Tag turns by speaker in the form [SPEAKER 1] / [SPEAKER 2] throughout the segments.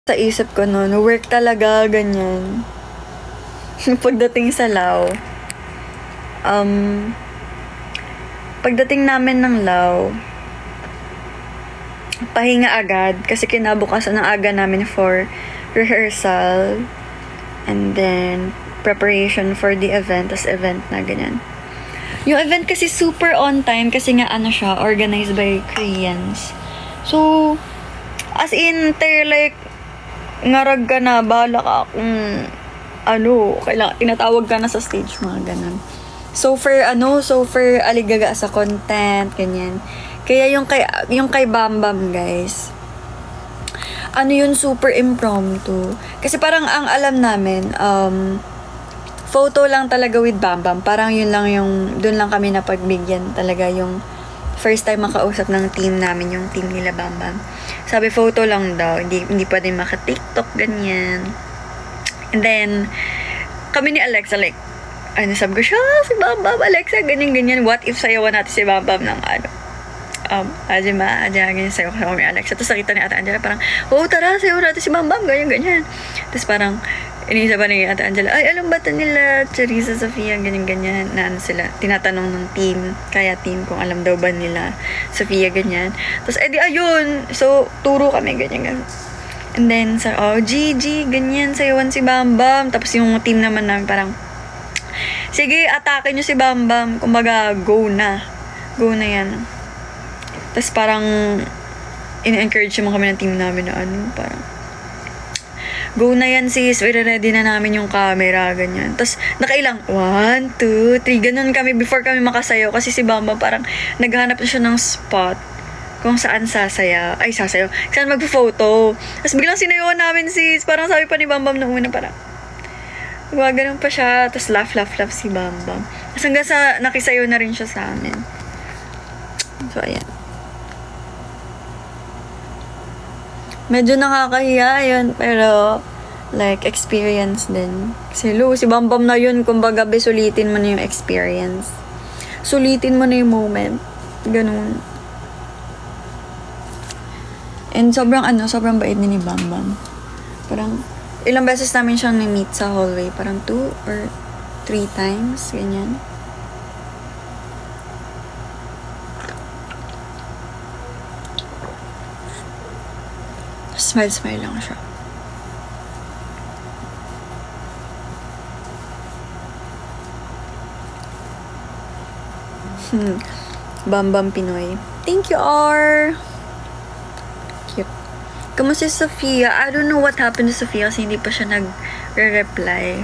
[SPEAKER 1] Sa isip ko no, work talaga, ganyan. Pagdating sa Lao, pagdating namin ng Lao, pahinga agad kasi kinabukasan ng aga namin for rehearsal and then preparation for the event, tas event na ganyan. Yung event kasi super on time kasi nga ano siya, organized by Koreans. So, as in, they're like, ngarag ka na, bahala ka kung kailangan, tinatawag ka na sa stage, mga ganun. So for aligaga sa content, ganyan. Kaya yung kay Bam Bam, guys, yun, super impromptu. Kasi parang ang alam namin, photo lang talaga with Bam Bam. Parang yun lang dun lang kami napagbigyan talaga yung first time makausap ng team namin, yung team nila Bam Bam. Sabi, photo lang daw. Hindi pwede maka-TikTok, ganyan. And then, kami ni Alexa, like, sabi ko siya, si Bam Bam, Alexa, ganyan. What if sayawan natin si Bam Bam ng Ajima, ganyan, sayaw ko kami Alexa. Tapos nakita ni Ate Angela, parang, tara, sayaw natin si Bam Bam, ganyan. Tapos parang, iniisa pa ni Ate Angela, ay, alam ba ito nila, Charissa, Sofia, ganyan, na sila, tinatanong ng team, kaya team, kung alam daw ba nila, Sofia, ganyan. Tapos, ayun, so, turo kami, ganyan. And then, GG, ganyan, sayawan si Bam Bam. Tapos yung team naman namin parang, sige, atake nyo si Bam Bam. Kumbaga, go na yan. Tapos parang, in-encourage mo kami ng team namin na parang, go na yan sis, ready na namin yung camera, ganyan. Tapos, nakailang, 1, 2, 3, ganun kami before kami makasayaw. Kasi si Bam Bam parang, naghanap na siya ng spot kung saan sasayaw, saan magpo-photo. Tapos biglang sinayawan namin sis, parang sabi pa ni Bam Bam nung una, parang, ganun pa siya, tapos laugh si Bam Bam. Tapos hanggang sa, nakisayaw na rin siya sa amin. So, ayan. Medyo nakakahiya yun, pero, like, experience din. Kasi, si Bam Bam na yun, kumbaga, sulitin mo na yung experience. Sulitin mo na yung moment. Ganun. And sobrang bait ni Bam Bam. Parang, ilang beses namin siyang na-meet sa hallway. Parang 2 or 3 times, ganyan. Smile lang siya. Bam Bam Pinoy. Thank you, R. Kamusta si Sofia? I don't know what happened to Sofia kasi hindi pa siya nag-reply.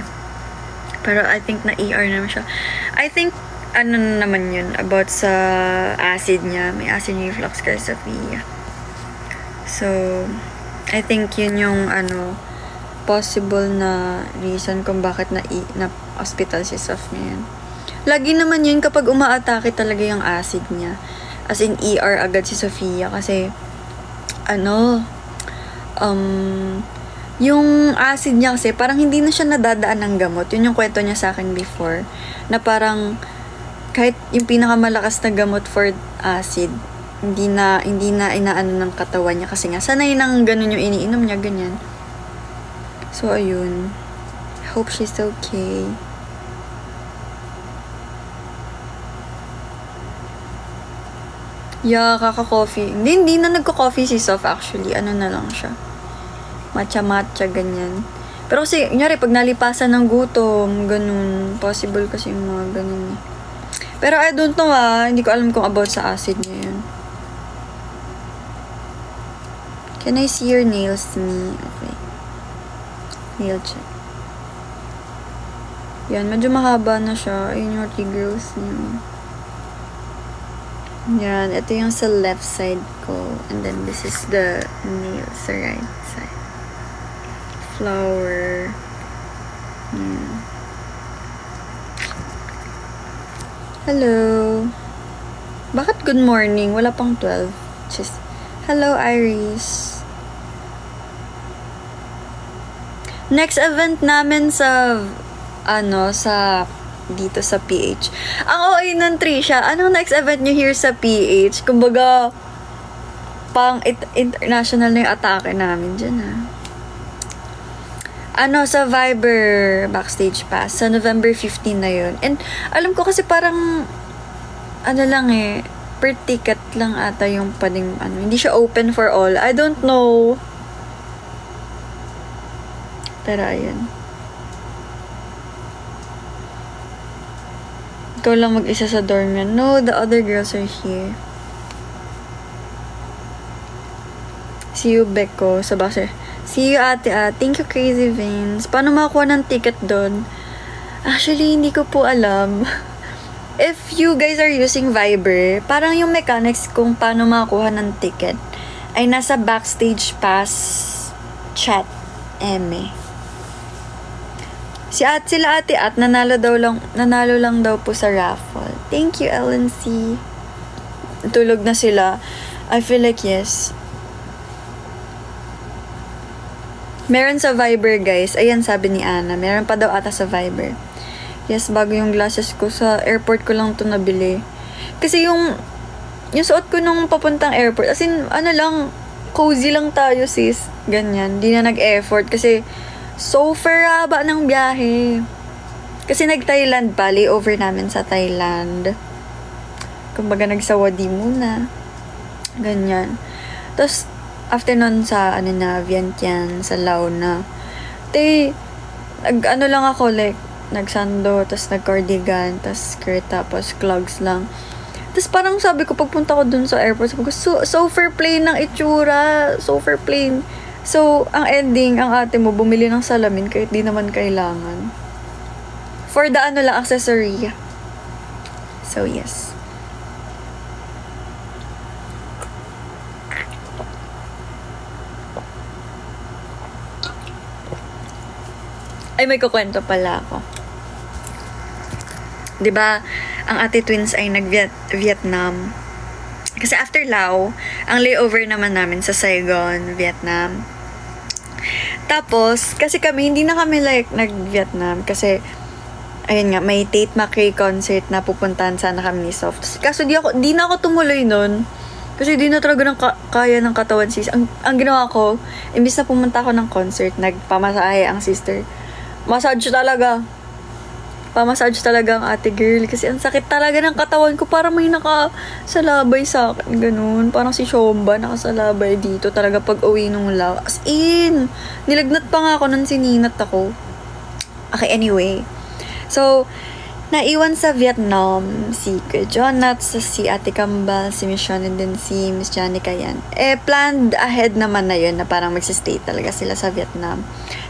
[SPEAKER 1] Pero I think na-ER naman siya. I think, naman yun, about sa acid niya. May acid reflux kay Sofia. So, I think yun yung, possible na reason kung bakit na-hospital si Sof ngayon. Lagi naman yun kapag umaatake talaga yung acid niya. As in, ER agad si Sofia kasi, yung acid niya kasi parang hindi na siya nadadaan ng gamot. Yun yung kwento niya sa akin before. Na parang kahit yung pinakamalakas na gamot for acid, hindi na inaano ng katawan niya kasi nga sanay nang ganun yung iniinom niya, ganyan. So, ayun. Hope she's okay. Yeah, kaka-coffee. Hindi na nagko-coffee si Sof actually. Na lang siya. Matcha, ganyan. Pero kasi, kunyari, pag nalipasan ng gutom, ganun, possible kasi yung mga ganun. Pero I don't know hindi ko alam kung about sa acid niya yun. Can I see your nails, me? Okay. Nail check. Yan, medyo mahaba na siya. Ayun yung regrowth niya. Yan, ito yung sa left side ko. And then this is the nail sa right side. Flower. Hello. Bakit good morning? Wala pang 12. Just, hello, Iris. Next event namin sa dito sa PH. Ang OA ng Trisha, anong next event nyo here sa PH? Kumbaga, pang international na yung atake namin dyan, Sa Viber backstage pass, sa November 15 na yun. And alam ko kasi parang, lang per ticket lang ata yung pwedeng, hindi siya open for all. I don't know. Pero ayun. Ikaw lang mag-isa sa dorm yan. No, the other girls are here. See you, Beko. Sa base. See you, ate. Thank you, Crazy Vince. Paano makakuha ng ticket doon? Actually, hindi ko po alam. If you guys are using Viber, parang yung mechanics kung paano makakuha ng ticket ay nasa backstage pass chat. Sila ate at nanalo lang daw po sa raffle. Thank you, LNC. Tulog na sila. I feel like yes. Meron sa Viber, guys. Ayan, sabi ni Ana. Meron pa daw ata sa Viber. Yes, bago yung glasses ko. Sa airport ko lang to nabili. Kasi yung suot ko nung papuntang airport, as in, cozy lang tayo, sis. Ganyan. Di na nag-effort. Kasi, so haba ng biyahe. Kasi nag-Thailand pa. Layover namin sa Thailand. Kumbaga, nagsawadi muna. Ganyan. Tapos, after nun sa, Vientiane, sa Lao na. Lang ako, like, nagsando, tas nag-cardigan, tas skirt, tapos clogs lang. Tas parang sabi ko, pagpunta ko dun sa airport, sabi ko, so fair plain ng itsura. So fair plain. So, ang ending, ang ate mo, bumili ng salamin kahit di naman kailangan. For the accessory. So, yes. Ay, may kukwento pala ako. 'Di ba, ang ate twins ay nag-Vietnam. Kasi after Lao, ang layover naman namin sa Saigon, Vietnam. Tapos, kasi kami, hindi na kami like nag-Vietnam. Kasi, ayun nga, may Tate McRae concert na pupuntahan sana kami ni Soft. Kaso di na ako tumuloy nun. Kasi di na talaga kaya ng katawan sis. Ang ginawa ko, imbis na pumunta ako ng concert, nagpamasahe ang sister. Pamassage talaga ang ate girl. Kasi ang sakit talaga ng katawan ko. Parang may nakasalabay sa akin. Ganun. Parang si Shomba nakasalabay dito. Talaga pag uwi nung Lao. As in, nilagnat pa nga ako nung sininat ako. Okay, anyway. So, naiwan sa Vietnam si Kuya Jonat, si Ate Kambal, si Miss Sean, and then si Miss Janica yan. Planned ahead naman na yun na parang magsistay talaga sila sa Vietnam.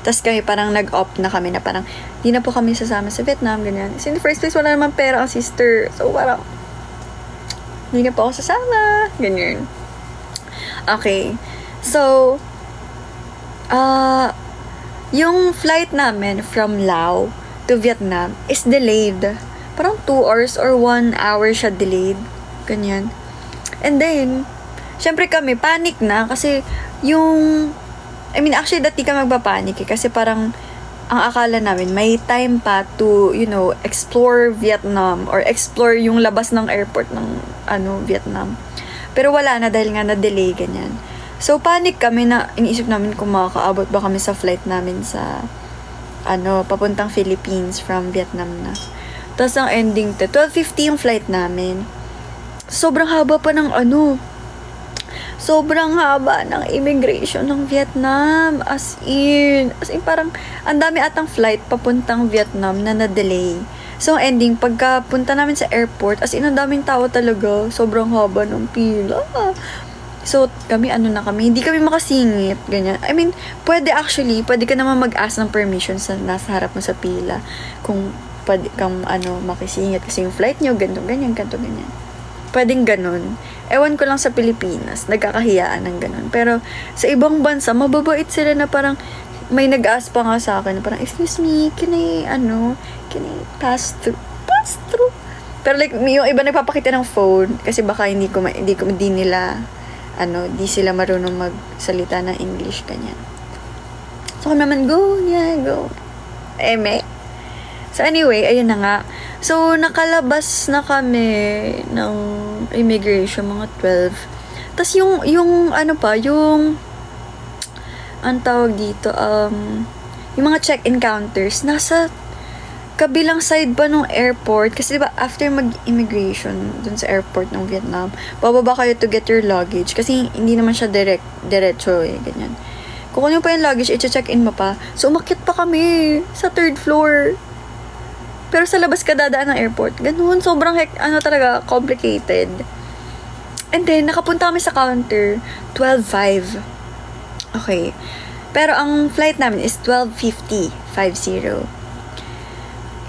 [SPEAKER 1] Tapos kami parang nag-opt na kami na parang di na po kami sasama sa Vietnam, ganyan. So in the first place, wala naman pera ang sister. So parang hindi na po ako sasama. Ganyan. Okay. So, yung flight namin from Lao to Vietnam is delayed. Parang 2 hours or 1 hour siya delayed. Ganyan. And then, syempre kami, panic na kasi actually dati ka magpapanik kasi parang ang akala namin may time pa to, explore Vietnam or explore yung labas ng airport ng Vietnam. Pero wala na dahil nga na-delay, ganyan. So, panic kami na iniisip namin kung makakaabot ba kami sa flight namin sa papuntang Philippines from Vietnam na. Tapos ang ending 12:50 yung flight namin. Sobrang haba pa ng sobrang haba ng immigration ng Vietnam. As in parang ang dami atang flight papuntang Vietnam na na-delay. So ending, pagkapunta namin sa airport, as in ang daming tao talaga. Sobrang haba ng pila. So, kami, hindi kami makasingit, ganyan. Pwede ka naman mag-ask ng permission sa nasa harap mo sa pila. Kung pwede kang, makisingit kasi yung flight nyo, ganyan. Pwedeng ganun. Ewan ko lang sa Pilipinas, nagkakahiyaan ng ganun. Pero, sa ibang bansa, mababait sila na parang, may nag-ask pa nga sa akin, na parang, excuse me, can I pass through? Pass through? Pero like, yung iba nagpapakita ng phone, kasi baka di sila marunong magsalita ng English, ganyan. So, kami naman, go. So, anyway, ayun na nga. So, nakalabas na kami ng immigration, mga 12. Tapos, ang tawag dito, yung mga check-in counters, nasa kabilang side pa nung airport. Kasi diba, after mag-immigration dun sa airport ng Vietnam, bababa kayo to get your luggage. Kasi hindi naman siya diretso eh, ganyan. Kung ano pa yung luggage, i-check-in mo pa. So, umakyat pa kami sa 3rd floor. Pero sa labas ka dadaan ng airport. Ganun, sobrang talaga, complicated. And then, nakapunta kami sa counter, 12:05. Okay. Pero ang flight namin is 12:50, 50.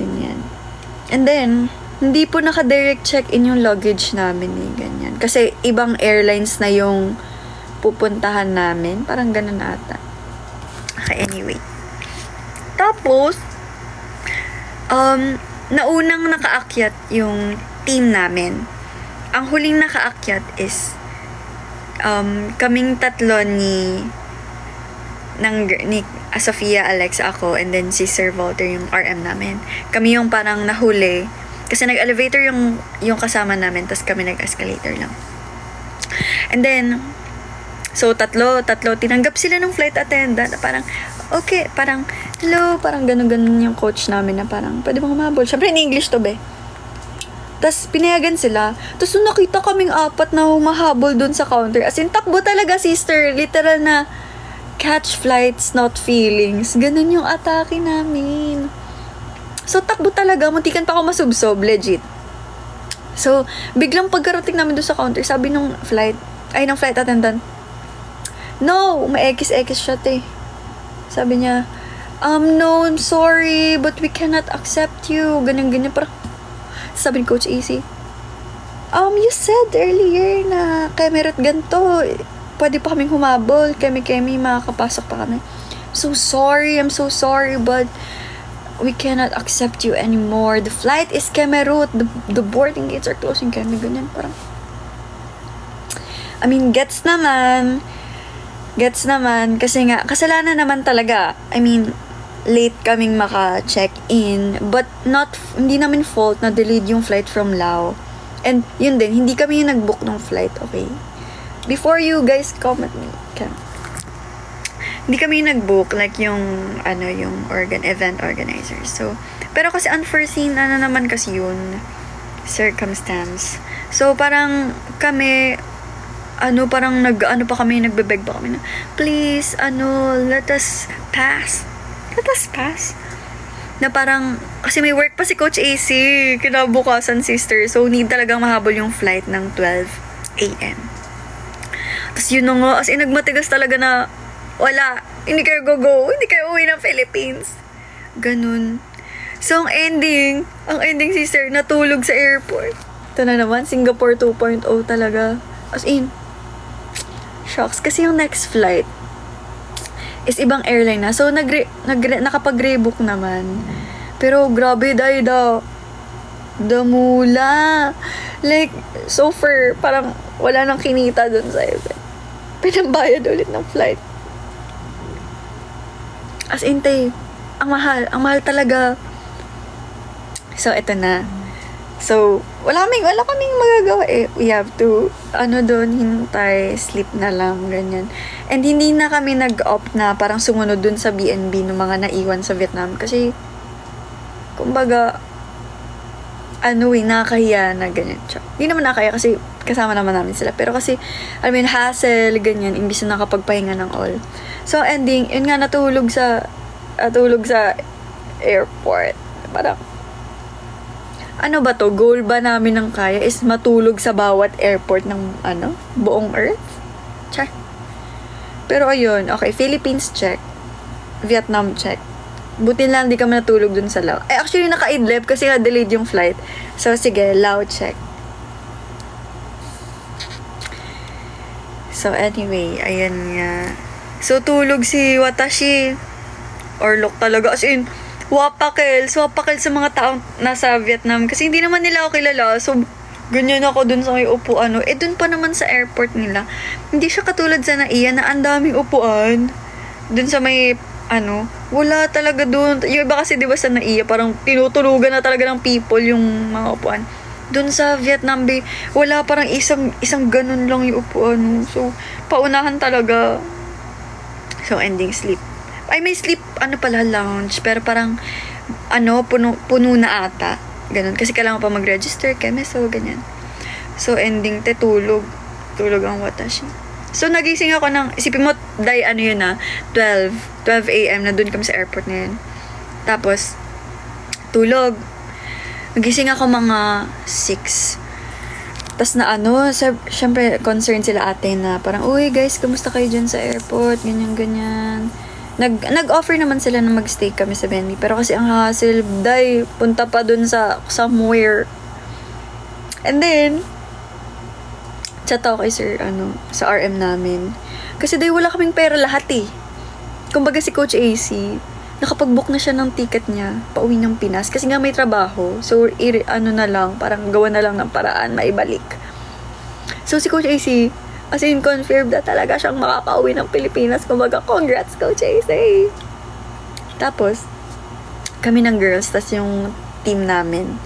[SPEAKER 1] Ganyan. And then, hindi po naka-direct check-in yung luggage namin eh, ganyan. Kasi ibang airlines na yung pupuntahan namin. Parang ganun ata. Okay, anyway. Tapos, naunang nakaakyat yung team namin. Ang huling nakaakyat is kaming tatlo ni Sofia, Alex, ako, and then si Sir Walter, yung RM namin. Kami yung parang nahuli. Kasi nag-elevator yung kasama namin, tapos kami nag-escalator lang. And then, so tatlo, tinanggap sila ng flight attendant. Parang, okay, parang, hello, parang ganun-ganun yung coach namin na parang, pwede bang humabol? Siyempre, in English to, be. Tapos, pinayagan sila. Tapos, nung nakita kaming 4 na humahabol dun sa counter. As in, takbo talaga, sister. Literal na, catch flights, not feelings. Ganun yung atake namin. So, takbo talaga. Muntikan pa ako masubsob. Legit. So, biglang pagkarating namin doon sa counter, sabi ng flight attendant, no, may X siya, te. Sabi niya, no, I'm sorry, but we cannot accept you. Ganyan. Parang, sabi ni Coach AC, you said earlier na Kemerut ganito. Pwede pa kaming humabol. Kemi, makakapasok pa kami. I'm so sorry, but we cannot accept you anymore. The flight is Kemerut. The boarding gates are closing. Kemi, ganyan. Parang, I mean, gets naman. Kasi nga, kasalanan naman talaga. I mean, late kaming maka-check-in. But hindi namin fault na delayed yung flight from Lao. And yun din, hindi kami yung nag-book ng flight, okay? Before you guys comment me, okay. Hindi kami nag-book, like yung event organizer. So, pero kasi unforeseen, naman kasi yun, circumstance. So, parang kami, nagbebeg pa kami na, please, let us pass. Na parang, kasi may work pa si Coach AC, kinabukasan, sister. So, need talagang mahabol yung flight ng 12 a.m. Tapos yun nga, as in, nagmatigas talaga na, wala, hindi kayo hindi kayo uwi ng Philippines. Ganun. So, ang ending, sister, natulog sa airport. Ito na naman, Singapore 2.0 talaga. As in, shocks. Kasi yung next flight is ibang airline na. So, nakapag-rebook naman. Pero, grabe, damula. Like, so far, parang wala nang kinita dun sa event. Pinambayad ulit ng flight. As in, ang mahal talaga. So, eto na. So, wala kaming magagawa eh. We have to, hintay, sleep na lang, ganyan. And hindi na kami nag-opt na parang sumunod dun sa BNB ng mga naiwan sa Vietnam. Kasi, kumbaga, nakakahiya na ganyan siya. Hindi naman nakakahiya kasi kasama naman namin sila. Pero kasi, hassle, ganyan, imbis na nakapagpahinga ng all. So, ending, yun nga, natulog sa airport. Parang, goal ba namin ng kaya is matulog sa bawat airport ng, buong Earth? Char. Pero ayun, okay, Philippines check. Vietnam check. Buti lang di kami natulog dun sa Lao. Actually, naka-idlip kasi nga delayed yung flight. So, sige, Lao check. So, anyway, ayan nga. So, tulog si Watashi. Orlok talaga. As in, wapakil sa mga taong nasa Vietnam. Kasi hindi naman nila ako kilala. So, ganyan ako dun sa may upuan. Dun pa naman sa airport nila. Hindi siya katulad sa NAIA na ang daming upuan. Dun sa may, wala talaga dun. Yung iba kasi, di ba sa NAIA, parang tinutulugan na talaga ng people yung mga upuan. Dun sa Vietnam, wala, parang isang ganun lang yung upuan. So, paunahan talaga. So, ending sleep. Ay, may sleep, lounge. Pero parang, puno na ata. Ganun. Kasi kailangan pa mag-register, so ganyan. So, ending, tulog. Tulog ang watashi. So, nagising ako isipin mo, 12 a.m. na dun kami sa airport na yun. Tapos, tulog. Nagising ako mga 6. Tapos syempre, concerned sila ate na parang, uy guys, kamusta kayo dyan sa airport? Ganyan. Nag-offer naman sila na mag-stay kami sa Benny. Pero kasi ang hassle, punta pa dun sa somewhere. And then, chat ako kay sir, sa RM namin. Kasi wala kaming pera lahat eh. Kumbaga si Coach AC, nakapag-book na siya ng ticket niya, pauwi ng Pinas. Kasi nga may trabaho. So, na lang, parang gawa na lang ng paraan, maibalik. So, si Coach AC, as in, confirmed na talaga siyang makakauwi ng Pilipinas. Kumbaga, congrats, Coach AC! Tapos, kami ng girls, tas yung team namin.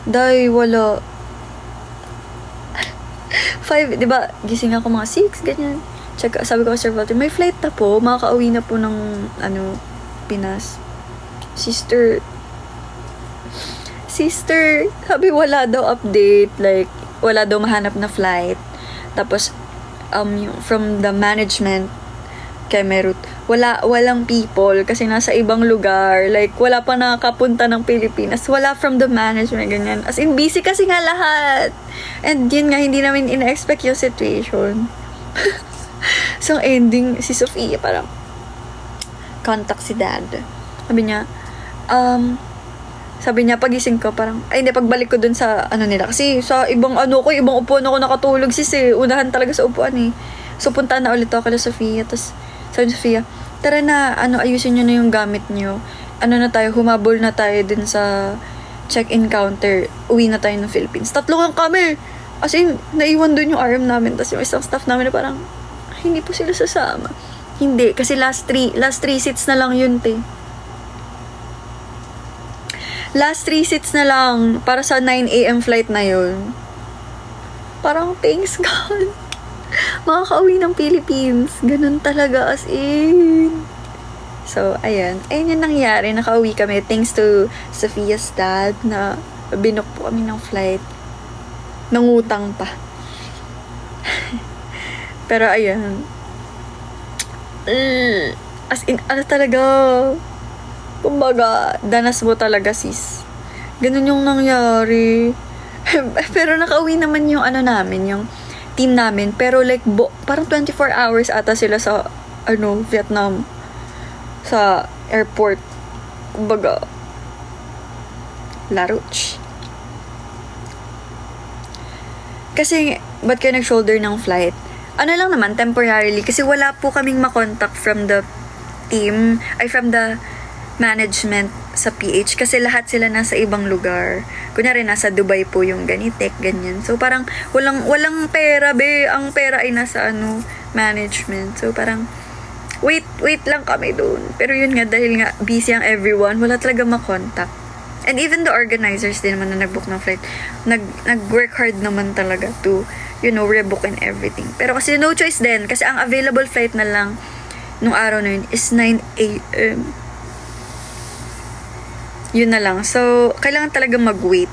[SPEAKER 1] Wala. 5, di ba, gising ako mga 6, ganyan. Sabi ko kay Sir Walter, may flight na po, makakauwi na po ng, Pinas. Sister, sabi wala daw update, like, wala daw mahanap na flight. Tapos, from the management, kay Merut, walang people, kasi nasa ibang lugar, like, wala pa nakakapunta ng Pilipinas, wala from the management, ganyan. As in, busy kasi nga lahat. And yun nga, hindi namin ina-expect yung situation. So, ending, si Sofia parang contact si dad. Sabi niya, pagising ko, parang, pagbalik ko dun sa, nila. Kasi sa ibang ibang upuan ako nakatulog, unahan talaga sa upuan eh. So, punta na ulit ako kay Sofia. Tapos, sabi ni Sofia, tara na, ayusin nyo na yung gamit nyo. Humabol na tayo dun sa check-in counter. Uwi na tayo ng Philippines. 3 lang kami. As in, naiwan dun yung RM namin. Tapos yung isang staff namin na parang, hindi po sila sasama. Hindi, kasi last 3 seats na lang yun, te. Last 3 seats na lang para sa 9 a.m. flight na yun. Parang, thanks God. Makakauwi ng Philippines. Ganun talaga, as in. So, ayun yung nangyari. Nakauwi kami thanks to Sophia's dad na binook po kami ng flight. Nangutang pa. Pero, ayun. As in, talaga. Kumbaga, danas mo talaga, sis. Ganun yung nangyari. Pero nakauwi naman yung namin, yung team namin. Pero like, parang 24 hours ata sila sa, Vietnam. Sa airport. Kumbaga, laruch. Kasi, ba't kayo nag-shoulder ng flight? Lang naman, temporarily. Kasi wala po kaming makontak from the team, from the management sa PH. Kasi lahat sila nasa ibang lugar. Kunyari, nasa Dubai po yung Ganitek, ganyan. So, parang, walang pera, be. Ang pera ay nasa, management. So, parang, wait lang kami dun. Pero yun nga, dahil nga, busy ang everyone, wala talaga makontak. And even the organizers din naman na nag-book ng flight, nag-work hard naman talaga to, rebook and everything. Pero kasi no choice din, kasi ang available flight na lang nung araw na yun is 9 a.m. Yun na lang. So, kailangan talaga mag-wait.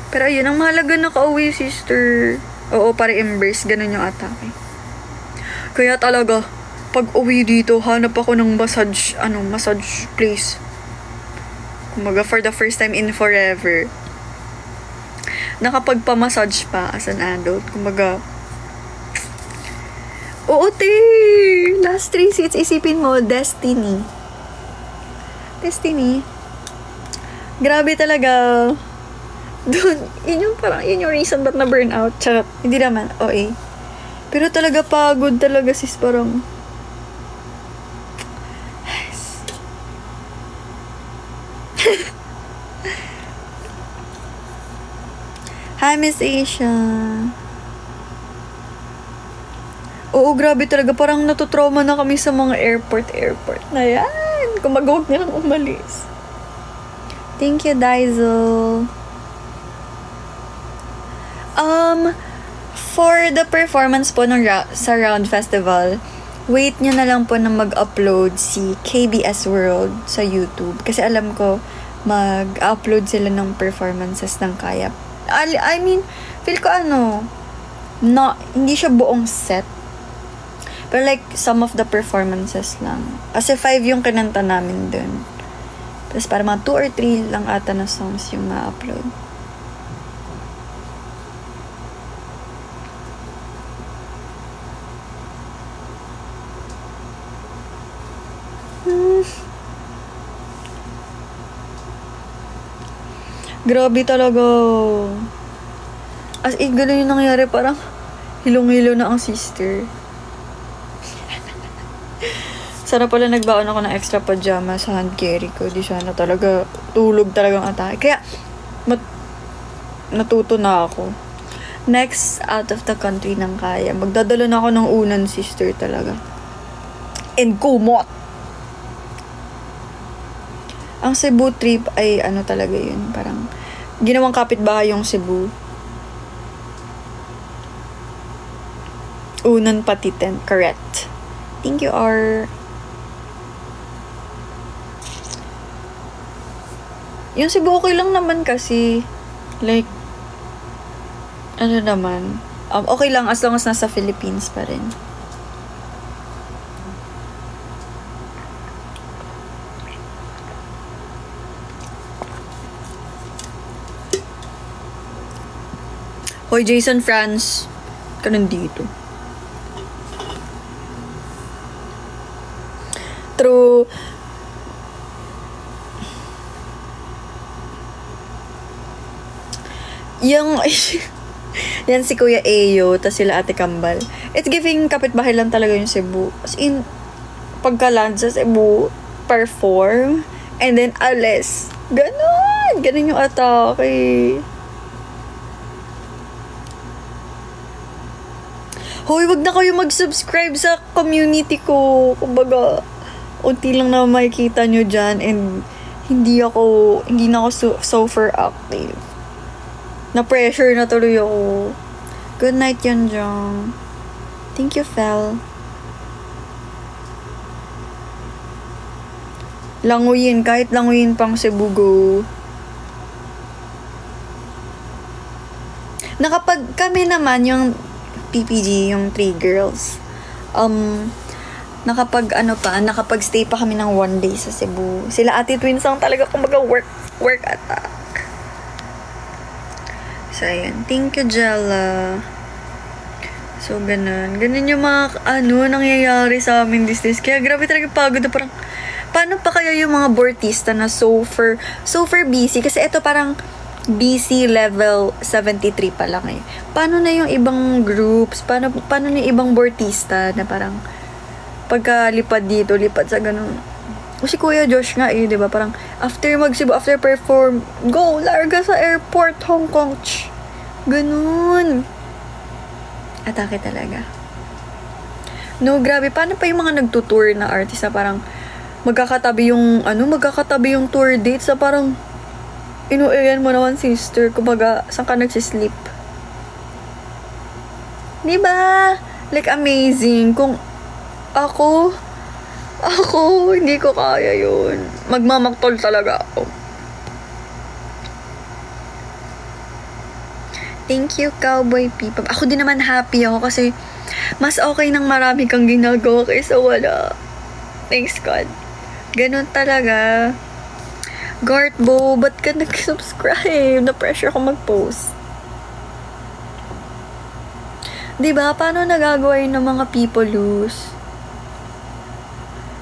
[SPEAKER 1] Pero ayun, ang mahalaga nakauwi, sister. Oo, para embrace, ganun yung atake. Kaya talaga, pag uwi dito, hanap ako ng massage place. Kumaga, for the first time in forever, nakapagpa-massage pa as an adult. Kumaga, oo, te! Last 3 seats, isipin mo, destiny. Grabe talaga. Yun yung reason ba't na burnout. Charot. Hindi naman, Pero talaga pagod talaga, sis, parang, Hi, Miss Asia. Oo, grabe talaga. Parang natutrauma na kami sa mga airport na yan. Kung magawag nilang umalis. Thank you, Daizel. For the performance po sa Round Festival, wait nyo na lang po na mag-upload si KBS World sa YouTube. Kasi alam ko, mag-upload sila ng performances ng Kaya. I mean, feel ko hindi siya buong set. Pero like, some of the performances lang. Kasi 5 yung kinanta namin dun. Tapos para mga 2 or 3 lang ata na songs yung ma-upload. Grabe talaga. As in, ganun yung nangyari. Parang hilong-hilo na ang sister. Sana pala nagbaon ako ng extra pajama sa hand carry ko. Di sana talaga tulog talagang atake. Kaya natuto na ako. Next, out of the country ng Kaya. Magdadala na ako ng unan sister talaga. And kumot! Ang Cebu trip ay talaga yun. Parang ginawang kapitbahay yung Cebu. Unan patiten. Correct. Thank you, R. Yung Cebu okay lang naman kasi. Like, naman. Okay lang as long as nasa Philippines pa rin. Hoy, Jason France. Ka nandito. True. Yung yan si Kuya Ayo, tas sila Ate Kambal. It's giving kapitbahay lang talaga yung Cebu. As in, pagka-land sa Cebu, perform, and then alis. Ganon yung atake. Hoy, wag na kayo mag-subscribe sa community ko. Kumbaga, unti lang na makikita nyo dyan, and hindi na ako super active. Na-pressure na tuloy ako. Good night yan, Jong. Thank you, Fel. Languyin, kahit languyin pang Cebu go. Nakapag kami naman yung PPG, yung 3 girls. Nakapag-stay pa kami ng 1 day sa Cebu. Sila Ate Twins ang talaga kumbaga work attack. So, ayan. Thank you, Jella. So, ganun. Ganun yung mga, nangyayari sa amin these days. Kaya, grabe talaga pagod na parang, paano pa kaya yung mga bortista na super busy? Kasi ito parang, BC level 73 pa lang eh. Paano na yung ibang groups? Paano na yung ibang bortista na parang, pagkalipad dito, lipad sa ganun. O si Kuya Josh nga eh, di ba? Parang, after mag-Cebu, after perform, go, larga sa airport, Hong Kong. Ganun. Atake talaga. No, grabe. Paano pa yung mga nagtutour na artist na parang, magkakatabi yung tour dates na parang, inuiyan mo naman, sister. Kumbaga, saan ka nagsisleep? Di ba? Like, amazing. Kung ako, hindi ko kaya yun. Magmamaktol talaga ako. Thank you, Cowboy People. Ako din naman happy ako kasi mas okay nang marami kang ginagawa kaysa wala. Thanks, God. Ganun talaga. Gartbo, ba't ka nag-subscribe? Na-pressure ko mag-post. Diba? Paano nagagawa yun ng mga people lose?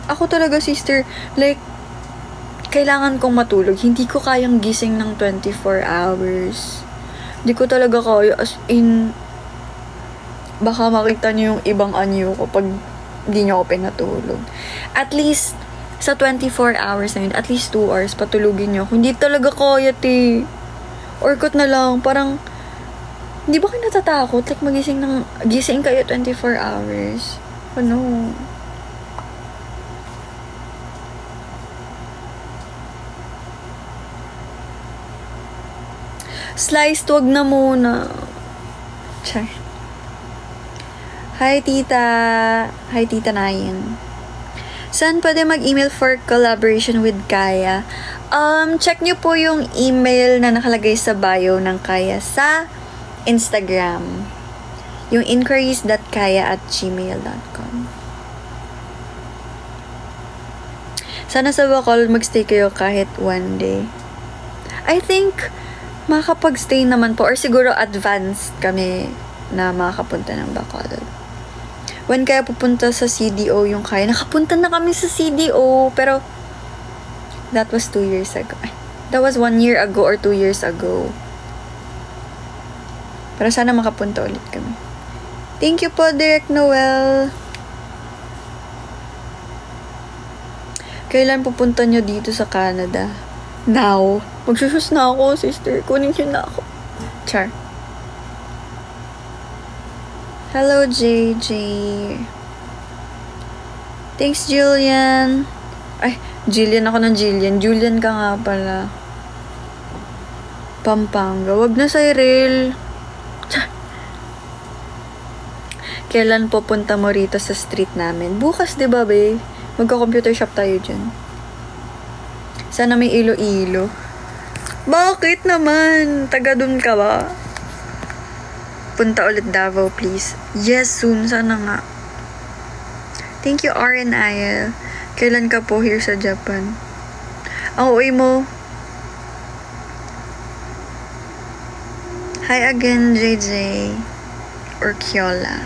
[SPEAKER 1] Ako talaga, sister, like, kailangan kong matulog. Hindi ko kayang gising ng 24 hours. Hindi ko talaga kaya. As in, baka makita niyo yung ibang anyo ko pag hindi niyo ako pinatulog. At least, sa 24 hours na yun, at least 2 hours, patulugin niyo. Hindi talaga kaya, Orkot na lang, parang, hindi ba kayo natatakot? Like, gising kayo 24 hours. Ano? Sliced, wag na muna. Char. Hi, tita. Hi, tita Nayan. Saan pwede mag-email for collaboration with Kaya? Check nyo po yung email na nakalagay sa bio ng Kaya sa Instagram. Yung inquiries.kaya@gmail.com. Sana sa Bacol magstay kayo kahit one day. I think makakapag-stay naman po or siguro advanced kami na makakapunta ng Bacol. When kaya pupunta sa CDO yung Kaya, nakapunta na kami sa CDO, pero that was 2 years ago. That was 1 year ago or 2 years ago. Pero sana makapunta ulit kami. Thank you po, Direk Noel. Kailan pupunta nyo dito sa Canada? Now. Magsusus na ako, sister. Kunin nyo na ako. Char. Hello, JJ. Thanks, Jillian. Ay, Jillian ako ng Jillian. Julian ka nga pala. Pampanga. Wag na, Cyril. Kailan pupunta mo rito sa street namin? Bukas, di ba, be? Magka-computer shop tayo dyan. Sana may Iloilo. Bakit naman? Taga dun ka ba? Punta ulit Davao, please. Yes, soon. Sana nga. Thank you, RNIL. Kailan ka po here sa Japan? Ang uwi mo. Hi again, JJ. Or Kyola.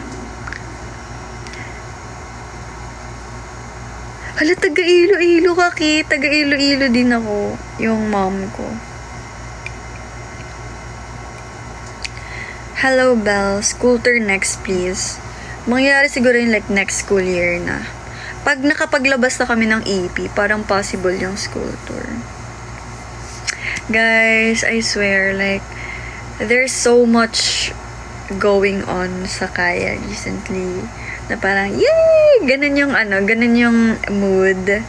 [SPEAKER 1] Hala, taga Iloilo ka, Ki. Taga Iloilo din ako. Yung mom ko. Hello, Belle. School tour next, please. Mangyayari siguro yung like next school year na. Pag nakapaglabas na kami ng AP, parang possible yung school tour. Guys, I swear, like, there's so much going on sa Kaya recently. Na parang, yay! Ganun yung mood.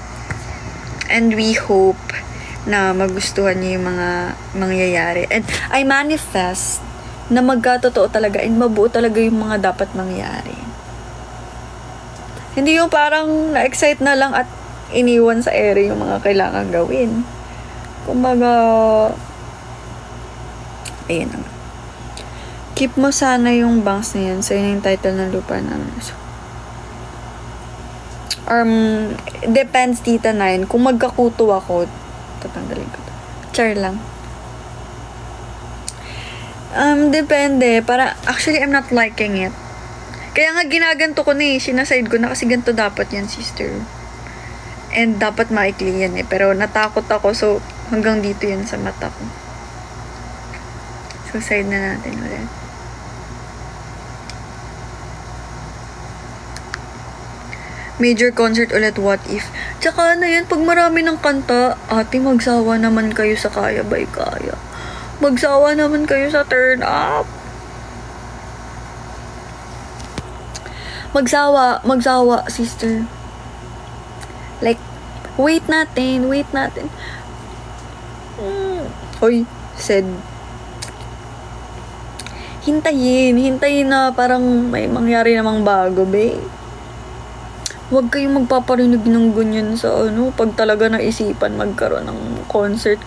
[SPEAKER 1] And we hope na magustuhan niyo yung mga mangyayari. And I manifest na magkatotoo talaga and mabuo talaga yung mga dapat mangyari. Hindi yung parang na-excite na lang at iniwan sa ere yung mga kailangan gawin. Kumbaga, ayun na. Keep mo sana yung banks na yan. Sa'yo na yung title ng lupa namin. So, depends, Tita Nine. Kung magkakuto ako, tatanggalin ko to. Char lang. Depende. Para, actually, I'm not liking it. Kaya nga ginaganto ko na eh. Sinaside ko na kasi ganito dapat yan, sister. And dapat maikli yan eh. Pero natakot ako, so hanggang dito yan sa mata ko. So, side na natin ulit. Major concert ulit, what if? Tsaka na yan, pag marami ng kanta, ate, magsawa naman kayo sa Kaya by Kaya. Magsawa naman kayo sa Turn Up. Magsawa, sister. Like, wait natin. Hoy, said. Hintayin na parang may mangyari namang bago, babe. Huwag kayong magpaparinig ng ganyan sa pag talaga naisipan magkaroon ng concert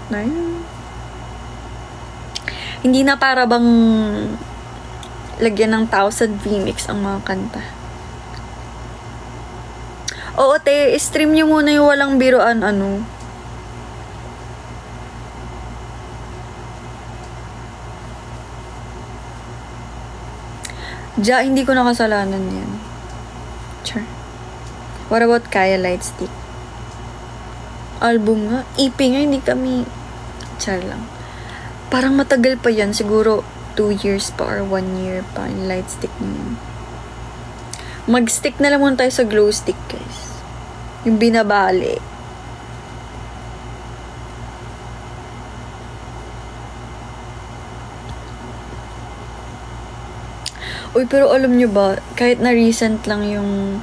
[SPEAKER 1] na yun. Hindi na para bang lagyan ng 1,000 remix ang mga kanta. Oo, te, stream nyo muna yung walang biroan, hindi ko nakasalanan yan. Sure. What about Kaya Lightstick? Album nga. EP nga, hindi kami. Char lang. Parang matagal pa yan. Siguro 2 years pa or 1 year pa yung Lightstick na yun. Mag-stick na lang muna tayo sa glow stick, guys. Yung binabali. Uy, pero alam nyo ba, kahit na recent lang yung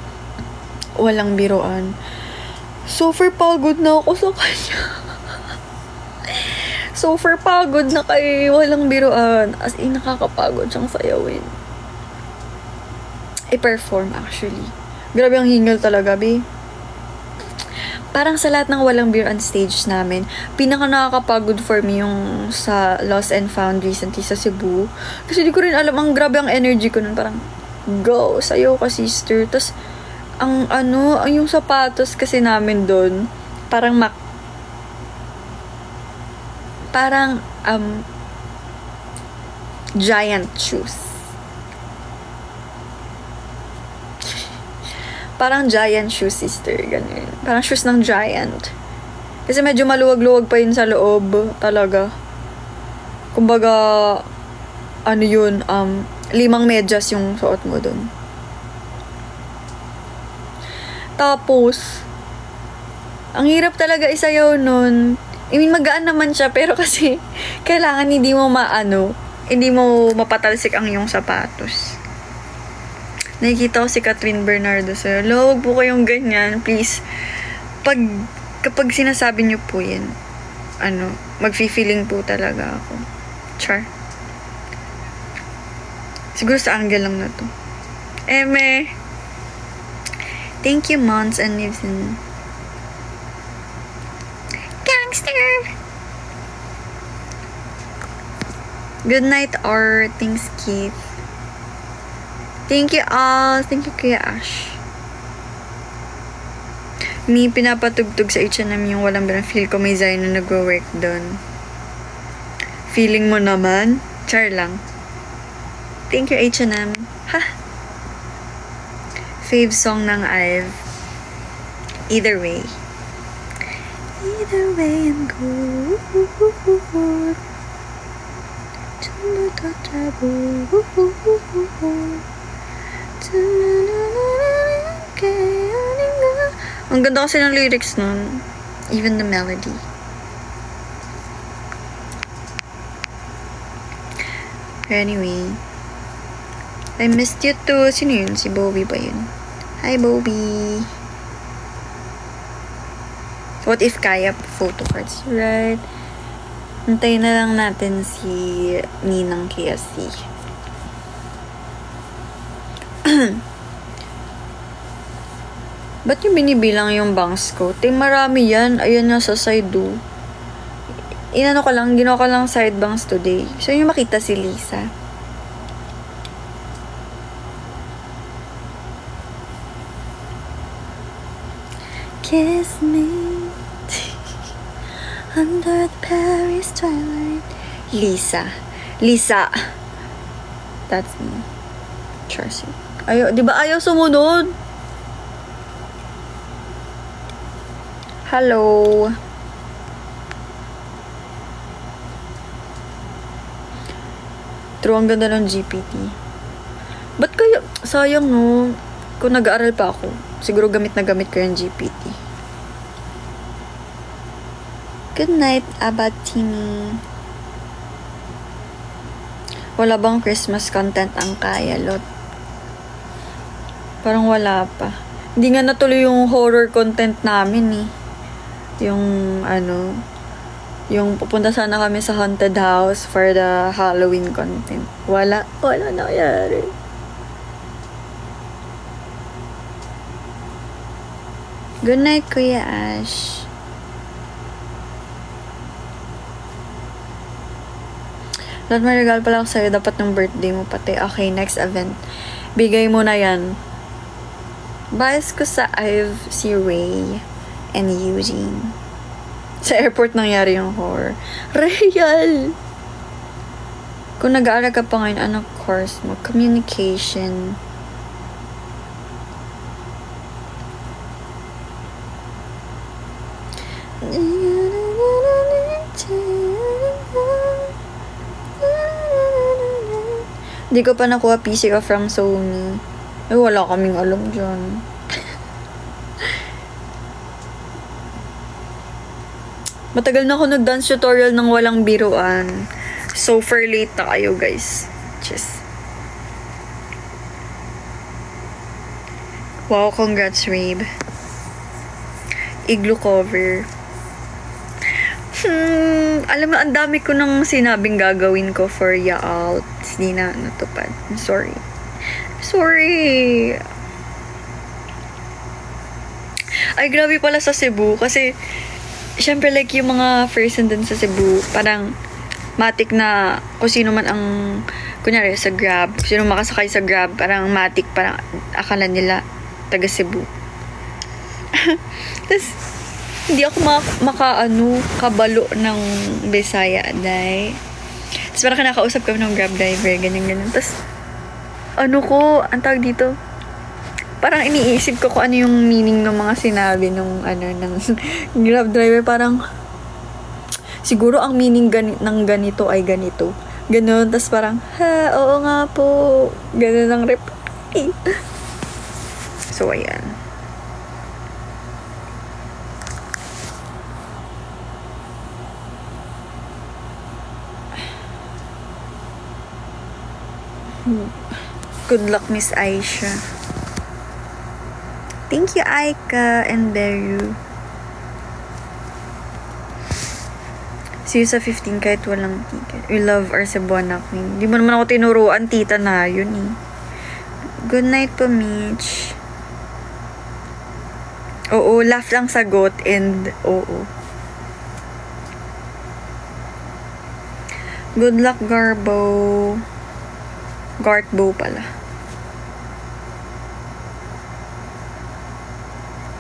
[SPEAKER 1] walang biroan, super pagod na ako sa kanya. Super pagod na kay walang biroan. As in, nakakapagod siyang sayawin. i-perform actually. Grabe ang hingal talaga, be. Parang sa lahat ng walang beer on stage namin, pinaka nakakapagod for me yung sa Lost and Found recently sa Cebu. Kasi di ko rin alam, ang grabe ang energy ko nun. Parang, go, sayo ka sister. Tapos, ang yung sapatos kasi namin doon, parang giant shoes. Parang giant shoes, sister. Ganun. Parang shoes ng giant. Kasi medyo maluwag-luwag pa yun sa loob. Talaga. Kumbaga, 5 medyas yung suot mo dun. Tapos, ang hirap talaga isayaw nun. I mean, magaan naman siya, pero kasi, kailangan hindi mo mapatalsik ang iyong sapatos. Nakikita ko si Catherine Bernardo sa'yo. Huwag po kayong ganyan. Please. Kapag sinasabi niyo po yan, magfi-feeling po talaga ako. Char. Siguro sa angle lang na to. Eme. Thank you, Mons and Nibson. Gangster! Good night, or thanks, Keith. Thank you all. Thank you, Kuya Ash. May pinapatugtog sa H&M yung walang birang feel ko may Zayn na nag-work doon. Feeling mo naman? Char lang. Thank you, H&M. Ha! Fave song ng Ive. Either way. Either way I'm good. Ang ganda kasi ng lyrics nun. Even the melody. Anyway. I missed you too. Sino yun? Si Bobby ba yun? Hi, Bobby. What if kaya photo cards? Right. Hintayin na lang natin si Ninang KSC. Ba't yung binibilang yung bangs ko? Marami yan. Ayan nga sa side do. Ginawa ko lang side bangs today. So yung makita si Lisa. Kiss me under the Paris twilight. Lisa. That's me. Chelsea. Di ba ayaw sumunod? Hello. True, ang ganda ng GPT. Ba't kaya, sayang no, kung nag-aaral pa ako, siguro gamit na gamit ko yung GPT. Good night, Abatini. Wala bang Christmas content ang kaya, Lot? Parang wala pa. Hindi nga natuloy yung horror content namin eh. Yung pupunta sana kami sa haunted house for the Halloween content. Wala nangyari. Good night, Kuya Ash. Lahat may regalo pala ako sa'yo. Dapat ng birthday mo pati. Okay, next event. Bigay mo na yan. Bias ko sa Ive, si Ray, and Eugene. Sa airport nangyari yung horror. Real! Kung nag-aaral ka pa ngayon, anong course mo? Communication. Hindi ko pa nakuha PC ka from Sony. Wala kaming alam dyan. Matagal na ako nag-dance tutorial ng walang biruan. So, for late na kayo, guys. Just. Wow, congrats, Rabe. Igloo cover. Alam mo, ang dami ko nang sinabing gagawin ko for y'all. Hindi na natupad. I'm sorry. I just sorry. Ay, grabe pala sa Cebu. Kasi, syempre like yung mga person dun sa Cebu, parang matik na kung sino man ang, kunyari sa Grab, kung sino makasakay sa Grab, parang matik, parang akala nila taga Cebu. Tapos, hindi ako kabalo ng Bisaya, day. Tapos parang kinakausap kami ng Grab driver, ganyan. Tapos, ang tawag dito, parang iniisip ko kung ano yung meaning ng mga sinabi ng Grab driver. Parang, siguro ang meaning ng ganito ay ganito. Ganon. Tapos parang, oo nga po. Ganon ang reply. So, ayan. Good luck, Miss Aisha. Thank you, Aika and Beru. See you sa 15 kahit walang ticket. We love our Cebuana Queen. Di mo naman ako tinuruan, tita na yun eh. Good night po, Mitch. Oo, laugh lang sagot and oo. Good luck, Garbo. Gartbo pala.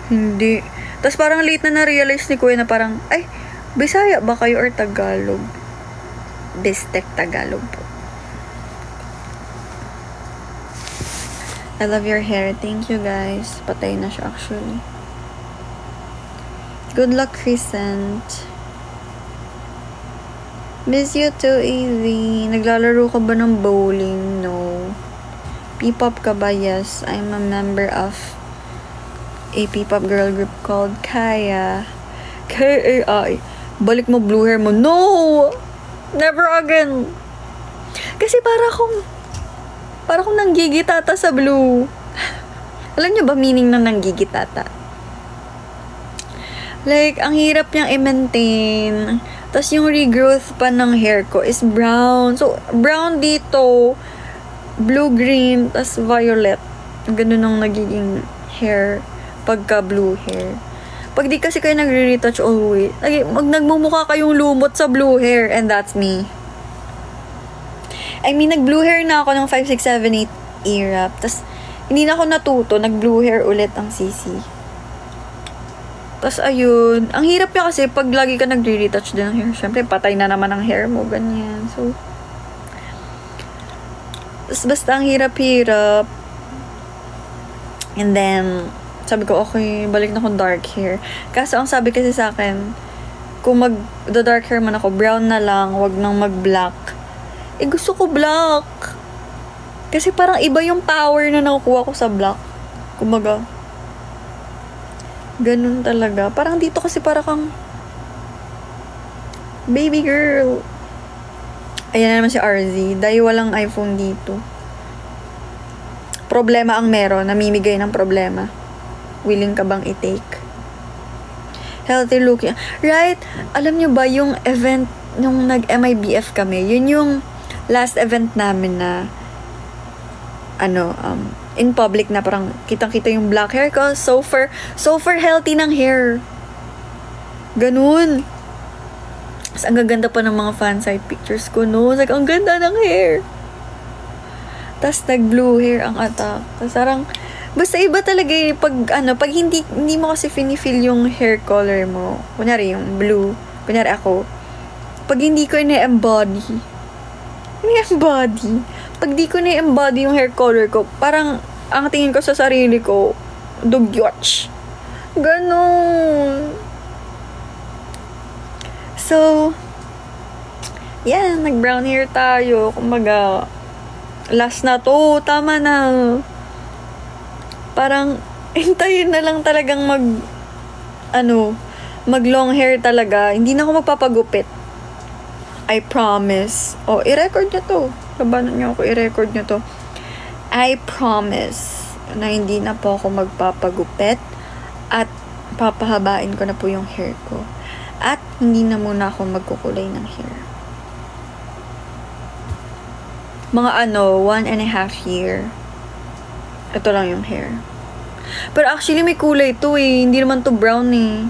[SPEAKER 1] Hindi. Tapos parang late na na-realize ni Kuya na parang, ay, Bisaya ba kayo or Tagalog? Bistek Tagalog po. I love your hair. Thank you, guys. Patay na siya actually. Good luck, Crescent. Miss you too, Evie. Naglalaro ka ba ng bowling? No. P-pop ka ba? Yes. I'm a member of a P-pop girl group called Kaya. K-A-I. Balik mo blue hair mo. No! Never again. Kasi para akong nanggigitata sa blue. Alam niyo ba meaning ng nanggigitata? Like, ang hirap niyang i-maintain. Tapos yung regrowth pa ng hair ko is brown. So, brown dito, blue-green, tapos violet. Ganun ang nagiging hair pagka blue hair. Pag di kasi kayo nagre-retouch always, nagmumukha kayong lumot sa blue hair, and that's me. I mean, nag-blue hair na ako ng 5, 6, 7, 8 era. Tapos, hindi na ako natuto, nag-blue hair ulit ang sisi. Tapos, ayun. Ang hirap niya kasi pag lagi ka nagre-retouch din ng hair. Siyempre, patay na naman ang hair mo. Ganyan. So, basta ang hirap-hirap. And then, sabi ko, okay, balik na akong dark hair. Kaso, ang sabi kasi sa akin, kung mag-dark hair man ako, brown na lang, wag nang mag-black. Eh, gusto ko black. Kasi parang iba yung power na nakukuha ko sa black. Kumbaga, ganun talaga. Parang dito kasi para kang baby girl. Ayan na naman si RZ. Dahil walang iPhone dito. Problema ang meron. Namimigay ng problema. Willing ka bang i-take? Healthy looking. Right? Alam nyo ba yung event nung nag-MIBF kami? Yun yung last event namin na in public na parang kitang-kita yung black hair ko. So far healthy ng hair. Ganun. Tapos ang gaganda pa ng mga fan side pictures ko, no? Like, ang ganda ng hair. Tapos nag-blue hair ang attack. Tapos parang, basta iba talaga eh. Pag hindi mo kasi feel yung hair color mo. Kunyari yung blue. Kunyari ako. Pag hindi ko ina-embody. Pag di ko na-embody yung hair color ko, parang ang tingin ko sa sarili ko, dugyotch. Ganon. So, yeah, nag-brown hair tayo. Kumbaga, last na to. Tama na. Parang, hintayin na lang talagang mag long hair talaga. Hindi na ako magpapagupit. I promise. I-record nyo to. Labanan nyo ako, i-record nyo to. I promise na hindi na po ako magpapagupit at papahabain ko na po yung hair ko. At hindi na muna ako magkukulay ng hair. Mga 1.5 year. Ito lang yung hair. Pero actually, may kulay to eh. Hindi naman to brown eh.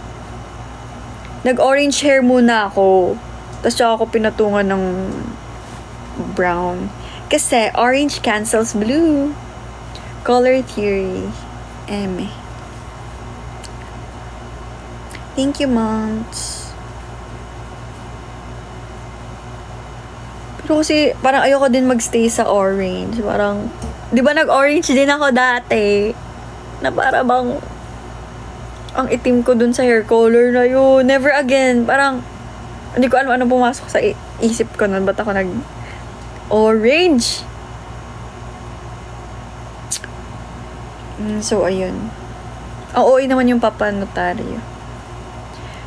[SPEAKER 1] Nag-orange hair muna ako. Tapos tsaka ako pinatungan ng brown. Kasi orange cancels blue. Color theory. Thank you, Monts. Pero kasi, parang ayoko din magstay sa orange. Parang, di ba nag-orange din ako dati? Na para bang, ang itim ko dun sa hair color na yun. Never again. Parang, hindi ko ano pumasok sa isip ko nun. Ba't ako nag-orange? So, ayun. Ang OA naman yung Papa Notario.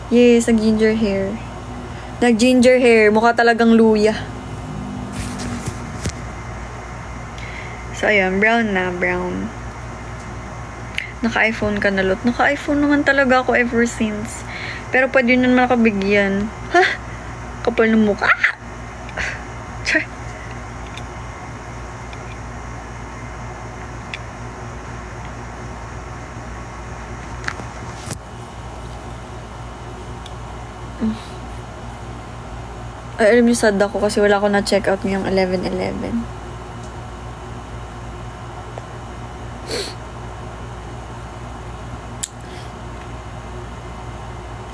[SPEAKER 1] Yes, nag-ginger hair. Nag-ginger hair. Mukha talagang luya. So, ayun. Brown na. Brown. Naka-iPhone ka na, Lot. Naka-iPhone naman talaga ako ever since. Pero pwede yun naman nakabigyan. Ha? Kapal ng mukha. Char. Ay, alam niyo, sad ako kasi wala ko na-check out ngayong 11/11.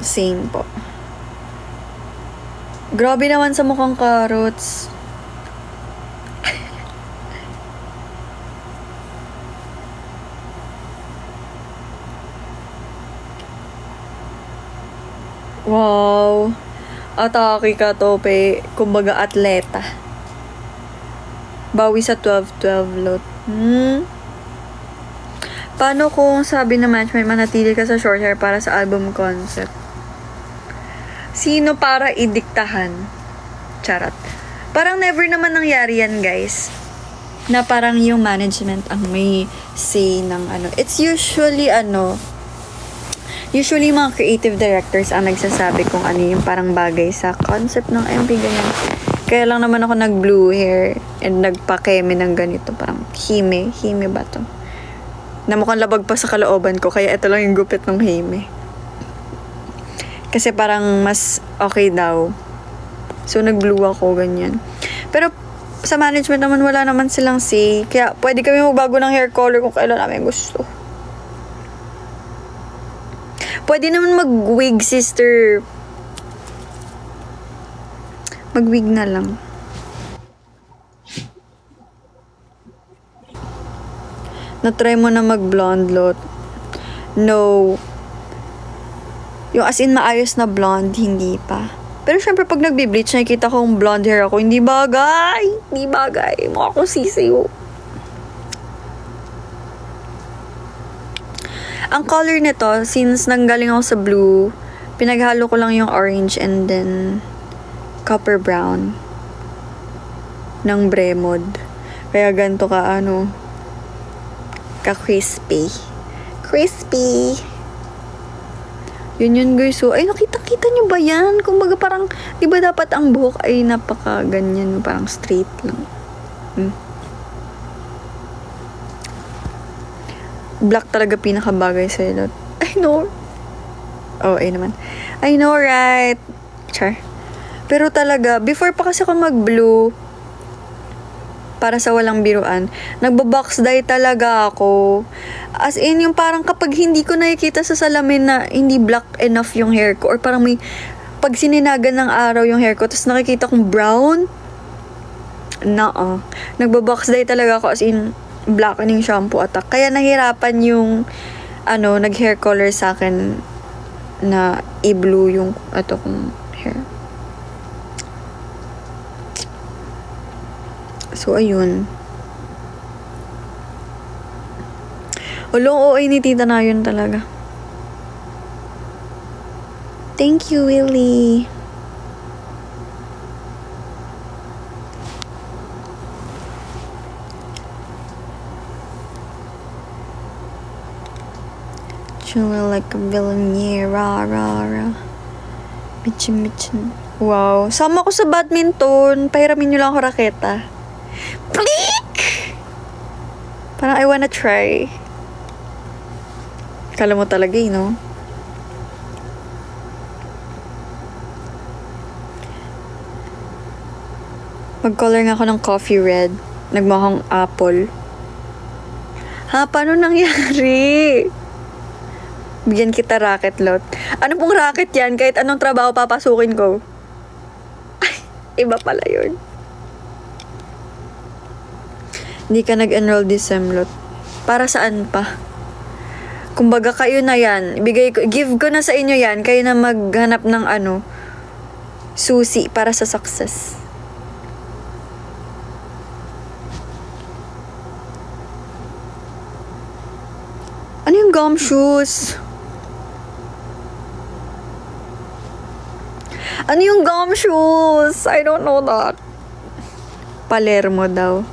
[SPEAKER 1] Same po. Grabe naman sa mukhang carrots. Wow. Atake ka, Tope. Kumbaga, atleta. Bawi sa 12-12 lot. Paano kung sabi na matchmate manatili ka sa short hair para sa album concept? Sino para idiktahan? Charot. Parang never naman nangyari yan, guys. Na parang yung management ang may say ng ano. It's usually mga creative directors ang nagsasabi kung ano yung parang bagay sa concept ng MP, ganyan. Kaya lang naman ako nag-blue hair and nagpa-keme ng ganito. Parang hime ba to? Na mukhang labag pa sa kalooban ko, kaya ito lang yung gupit ng hime. Kasi parang mas okay daw. So, nag-blue ako, ganyan. Pero, sa management naman, wala naman silang say. Kaya, pwede kami magbago ng hair color kung kailan namin gusto. Pwede naman mag-wig, sister. Mag-wig na lang. Na-try mo na mag-blonde, Lot? No. Yung as in maayos na blonde, hindi pa. Pero syempre pag nagbe-bleach, nakikita kong blonde hair ako, hindi bagay. Hindi bagay. Mukha akong sisiyo. Ang color nito, since nanggaling ako sa blue, pinaghalo ko lang yung orange and then copper brown ng Bremod. Kaya ganito ka-crispy. Crispy! Yun guys. So, ay nakita nyo ba yan? Kumbaga parang, di ba dapat ang buhok ay napaka-ganyan, parang straight lang. Black talaga pinakabagay sa'yo. I know. Oh, ay naman. I know, right? Char. Pero talaga, before pa kasi ako mag-blue, para sa walang biruan, nagbabox dye talaga ako. As in, yung parang kapag hindi ko nakikita sa salamin na hindi black enough yung hair ko, or parang may, pag sininagan ng araw yung hair ko, tapos nakikita kong brown, nagbabox dye talaga ako, as in, blackening shampoo attack. Kaya nahirapan yung nag-hair color sa akin na i-blue yung kong hair. So, ayun. Ulong OA ni Tita na yun talaga. Thank you, Willie. Chewing like a villain, yeah, rah. Michin. Wow. Sama ko sa badminton. Pahiramin nyo lang ako raketa. Pleek! Parang I wanna try. Kala mo talaga no? Mag-color nga ako ng coffee red. Nagmukhang apple. Ha? Paano nangyari? Bigyan kita racket lot. Ano pong racket yan? Kahit anong trabaho papasukin ko. Ay, iba pala yun. Hindi ka nag-enroll this semlot. Para saan pa? Kumbaga kayo na yan. Give ko na sa inyo yan. Kayo na maghanap ng susi para sa success. Ano yung gumshoes? Ano yung gumshoes? I don't know that. Palermo daw.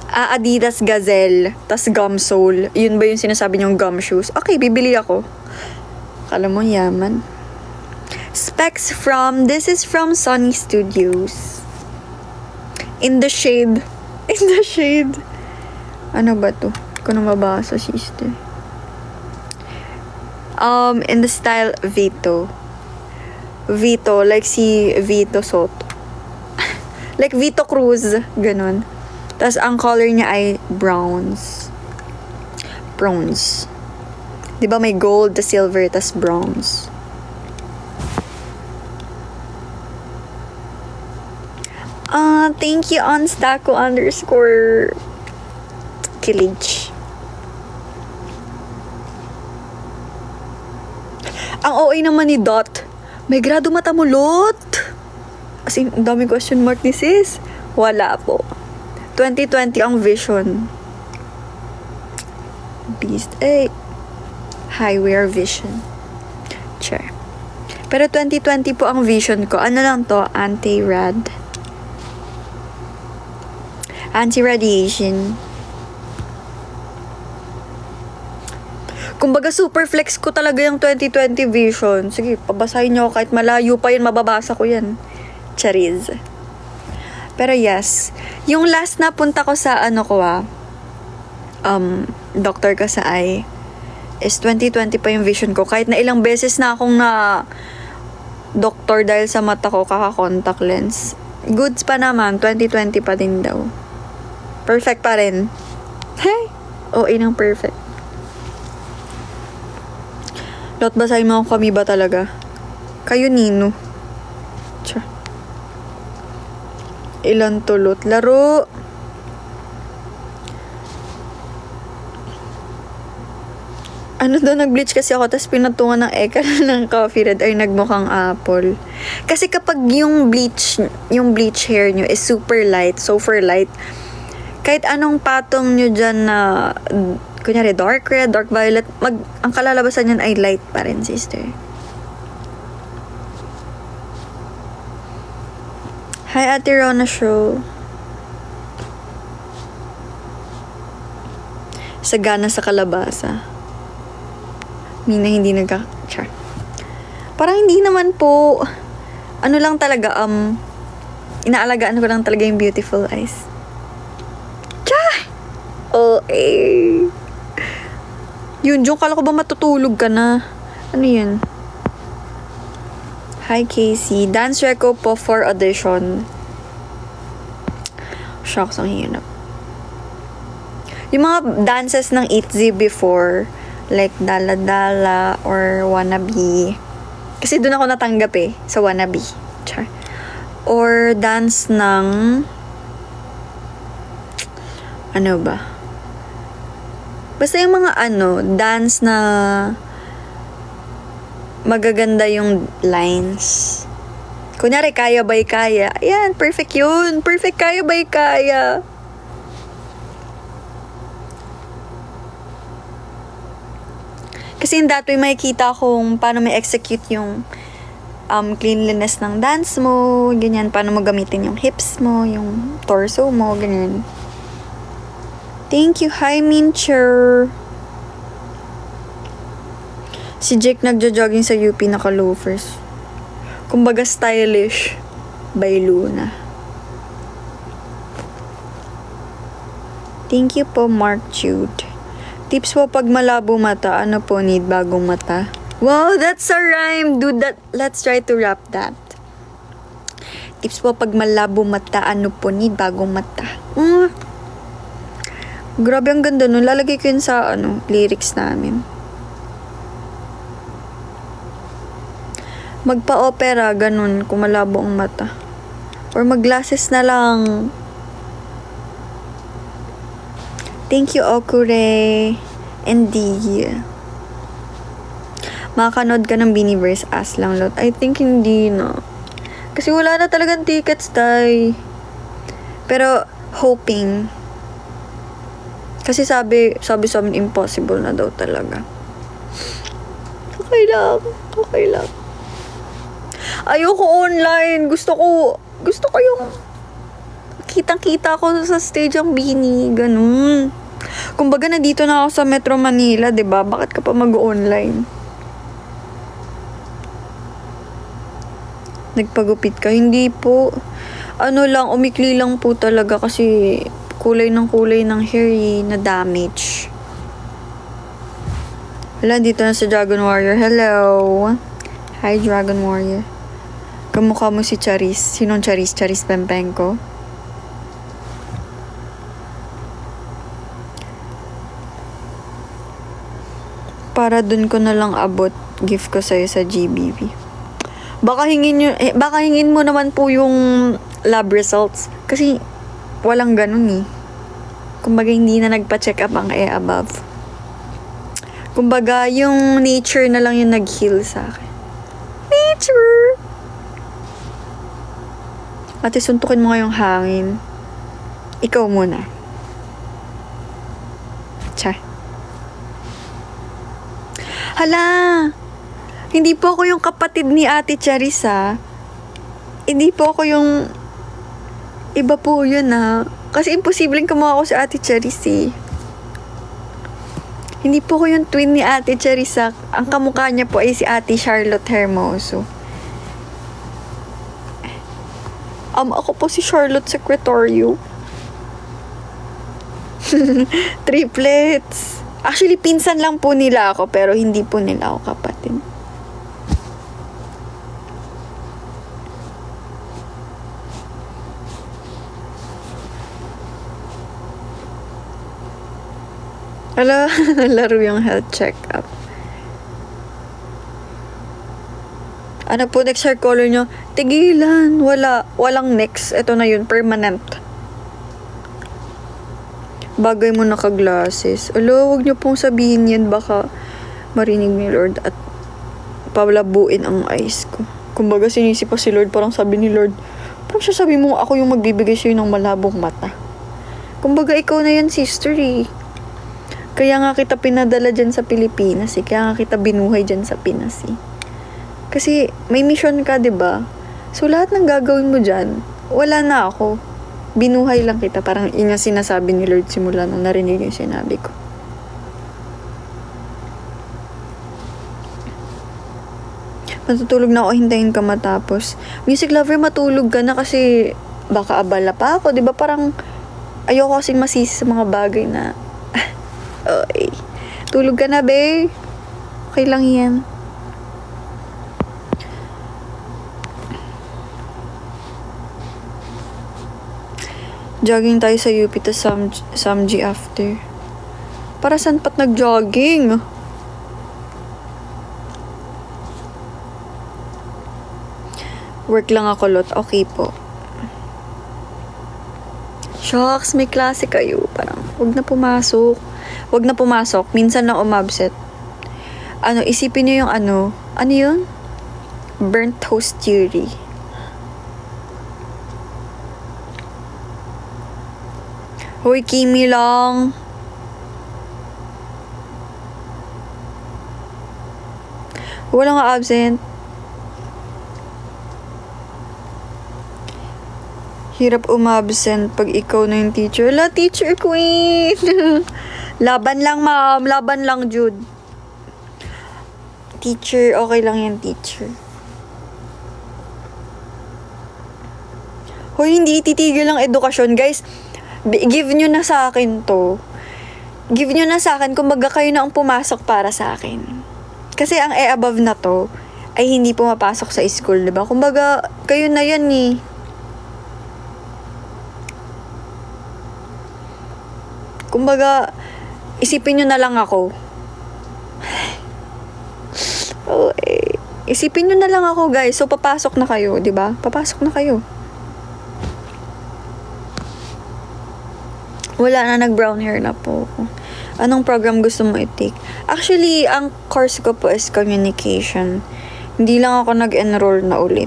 [SPEAKER 1] Adidas Gazelle, tas Gumsole. Yun ba yung sinasabi niyong gumshoes? Okay, bibili ako. Kala mo yaman. This is from Sunny Studios. In the shade. In the shade. Ano ba to? Ko na mabasa, sister. In the style Vito. Vito, like si Vito Soto. Like Vito Cruz, ganun. Tapos ang color niya ay browns. Bronze. 'Di ba may gold, the silver, tas bronze. Thank you on Stako _ Kilig. Ang OA naman ni Dot. May grado mata mulot. As in, ang daming question mark ni sis. Wala po. 2020 ang vision. Beast. Highware vision. Sure. Pero 2020 po ang vision ko. Ano lang to? Anti-radiation. Kumbaga super flex ko talaga yung 2020 vision. Sige, pabasahin nyo kahit malayo pa yun, mababasa ko yan. Chariz. Pero yes, yung last na punta ko sa doctor ka sa eye is 2020 pa yung vision ko. Kahit na ilang beses na akong na doctor dahil sa mata ko, kaka-contact lens. Goods pa naman, 2020 pa din daw. Perfect pa rin. Hey! Oo, inang perfect. Lot, basahin mo ako, kami ba talaga? Kayo, Nino. Tsa. Ilan tulot? Laro. Ano daw, nag-bleach kasi ako, tapos pinatungan ng eka ng coffee red ay nagmukhang apple. Kasi kapag yung bleach hair nyo is super light, kahit anong patong nyo dyan na, kunyari, dark red, dark violet, ang kalalabasan yan ay light pa rin, sister. Hi, Ate Rona Show. Sagana sa kalabasa. Mina, hindi Char. Parang hindi naman po. Ano lang talaga, inaalagaan ko lang talaga yung beautiful eyes. Yun, Jung, kala ko ba matutulog ka na? Ano yun? Hi, Casey. Dance reco po for audition. Shocks, ang hirap. Yung mga dances ng ITZY before, like Dala Dala or Wannabe. Kasi doon ako natanggap sa Wannabe. Char. Or dance ng ano ba? Basta yung mga dance na magaganda yung lines. Kunyari, kaya ba'y kaya. Ayan, perfect yun. Perfect, kaya ba'y kaya. Kasi in that way, makikita kung paano may execute yung cleanliness ng dance mo, ganyan, paano mo gamitin yung hips mo, yung torso mo, ganyan. Thank you. Hi, Mincher. Si Jake nagjo-jogging sa UP, naka-loafers. Kumbaga stylish by Luna. Thank you po, Mark Jude. Tips po pag malabo mata, ano po need bagong mata? Wow, that's a rhyme! Dude, let's try to rap that. Tips po pag malabo mata, ano po need bagong mata? Grabe, ang ganda nun. Lalagay ko yun sa lyrics namin. Magpa-opera, ganun, kung malabo ang mata. Or mag-glasses na lang. Thank you, Okure. And D. Makakanood ka ng Biniverse as lang, lot. I think hindi na. Kasi wala na talagang tickets, tay. Pero, hoping. Kasi sabi sa amin, impossible na daw talaga. Okay lang. Ayoko online. Gusto ko yung kitang-kita ko sa stage ang Bini. Ganun. Kumbaga, nandito na ako sa Metro Manila, 'di ba? Bakit ka pa mag-online? Nagpagupit ka? Hindi po. Umikli lang po talaga kasi kulay ng hair na damage. Wala, dito na si Dragon Warrior. Hello. Hi, Dragon Warrior. Kamukha mo si Charis. Sinong Charis? Charis Pempenko? Para dun ko na lang abot gift ko sa'yo sa GBV. Baka hingin mo naman po yung lab results. Kasi walang ganun eh. Kumbaga, hindi na nagpa-check up ang above. Kumbaga, yung nature na lang yung nag-heal sa akin. Nature! Ate, suntukin mo nga yung hangin. Ikaw muna. Cha. Hala! Hindi po ako yung kapatid ni Ate Charissa. Hindi po ako yung... Iba po yun Kasi imposibleng kumuha ko si Ate Charissa. Hindi po ko yung twin ni Ate Charissa. Ang kamukha niya po ay si Ate Charlotte Hermoso. Ako po si Charlotte Secretario. Triplets. Actually, pinsan lang po nila ako, pero hindi po nila ako kapatid. Hala, laro yung health check-up. Ano po next hair color nyo? Tigilan. Walang next. Ito na yun. Permanent. Bagay mo naka-glasses. Huwag nyo pong sabihin yan. Baka marinig ni Lord at palabuin ang eyes ko. Kumbaga sinisipa si Lord. Parang sabi ni Lord, parang siya sabi mo ako yung magbibigay sa'yo ng malabong mata. Kumbaga ikaw na yan, sister eh. Kaya nga kita pinadala dyan sa Pilipinas eh. Kaya nga kita binuhay dyan sa Pinas eh. Kasi may mission ka, 'di ba? So lahat ng gagawin mo diyan, wala na ako. Binuhay lang kita, parang yun yung sinasabi ni Lord simula nung narinig yung sinabi ko. Matutulog na ako, hintayin ka matapos. Music lover, matulog ka na kasi baka abala pa ako, 'di ba? Parang ayoko kasing masisi sa mga bagay na oy. Tulog ka na, be. Okay lang 'yan. Jogging tayo sa UP to Samji after. Para saan pat nag-jogging? Work lang ako, lot. Okay po. Shucks, may klase kayo. Parang, wag na pumasok. Minsan lang umabsent. Isipin niyo yung ano yun? Burnt toast theory. Hoy, Kimi lang. Walang absent. Hirap umabsent pag ikaw na yung teacher. La, teacher queen! Laban lang, ma'am. Laban lang, Jude. Teacher, okay lang yan, teacher. Hoy, hindi titigil ang edukasyon, guys. Give nyo na sa akin to. Give nyo na sa akin, kumbaga kayo na ang pumasok para sa akin. Kasi ang above na to, ay hindi pumapasok sa school, diba? Kumbaga, kayo na yan eh. Kumbaga, isipin nyo na lang ako. Oh, isipin nyo na lang ako, guys. So, papasok na kayo, diba? Papasok na kayo. Wala na, nag-brown hair na po ako. Anong program gusto mo i-take? Actually, ang course ko po is communication. Hindi lang ako nag-enroll na ulit.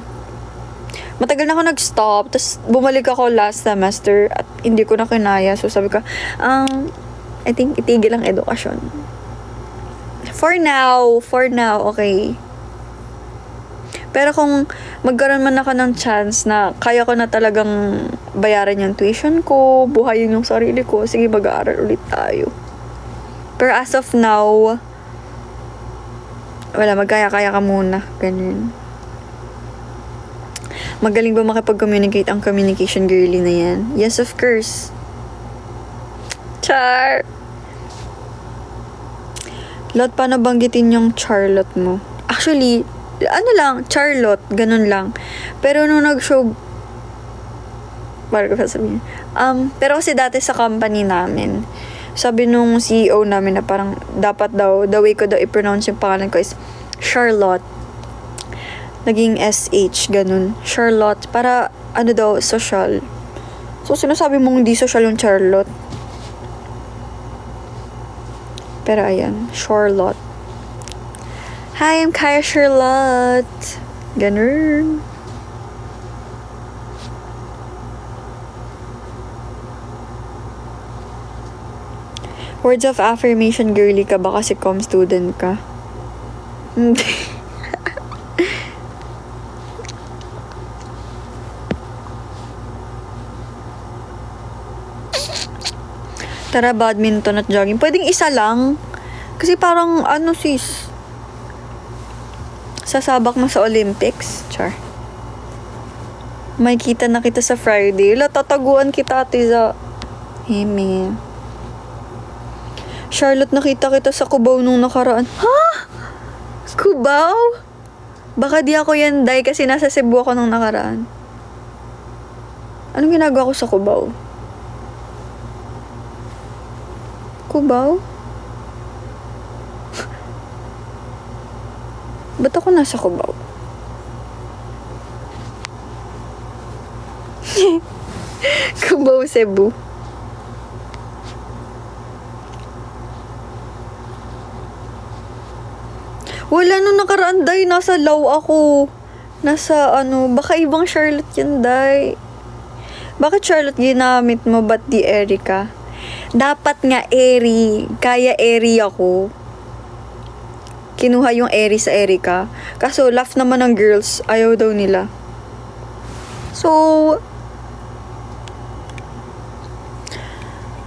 [SPEAKER 1] Matagal na ako nag-stop, tapos bumalik ako last semester at hindi ko na kinaya. So sabi ko, I think itigil ang edukasyon. For now, okay. Pero kung magkaroon man ako ng chance na kaya ko na talagang bayaran yung tuition ko, buhayin yung sarili ko, sige mag-aaral ulit tayo. Pero as of now, wala, magkaya-kaya ka muna. Ganun. Magaling ba makipag-communicate ang communication girly na yan? Yes, of course. Char! Lot, paano banggitin yung Charlotte mo? Actually, Charlotte, ganun lang. Pero nung nag-show, paano ko sasabihin? Pero kasi dati sa company namin, sabi nung CEO namin na parang dapat daw, the way ko daw i-pronounce yung pangalan ko is Charlotte. Naging SH, ganun. Charlotte, para social. So, sinasabi mong hindi social yung Charlotte. Pero ayan, Charlotte. Hi, I'm Kaya Charlotte. Ganun. Words of affirmation, girly ka ba kasi com student ka? Hindi. Tara, badminton at jogging. Pwedeng isa lang. Kasi parang, sis, sasabak mo sa Olympics. Char. May kita na kita sa Friday. Tataguan kita, ate, sa Heme. Charlotte, nakita kita sa Cubao nung nakaraan. Ha? Cubao? Baka di ako yan, day, kasi nasa Cebu ako nung nakaraan. Anong ginagawa ko sa Cubao? Cubao? Ba't ako nasa Cubao? Cubao, Cebu. Wala, nung nakaraan, day, nasa Law ako. Nasa, baka ibang Charlotte yan, day. Bakit Charlotte ginamit mo, ba't di Erica? Dapat nga Eri. Kaya Eri ako. Kinuha yung Eri sa Erica. Kaso, laugh naman ng girls. Ayaw daw nila. So,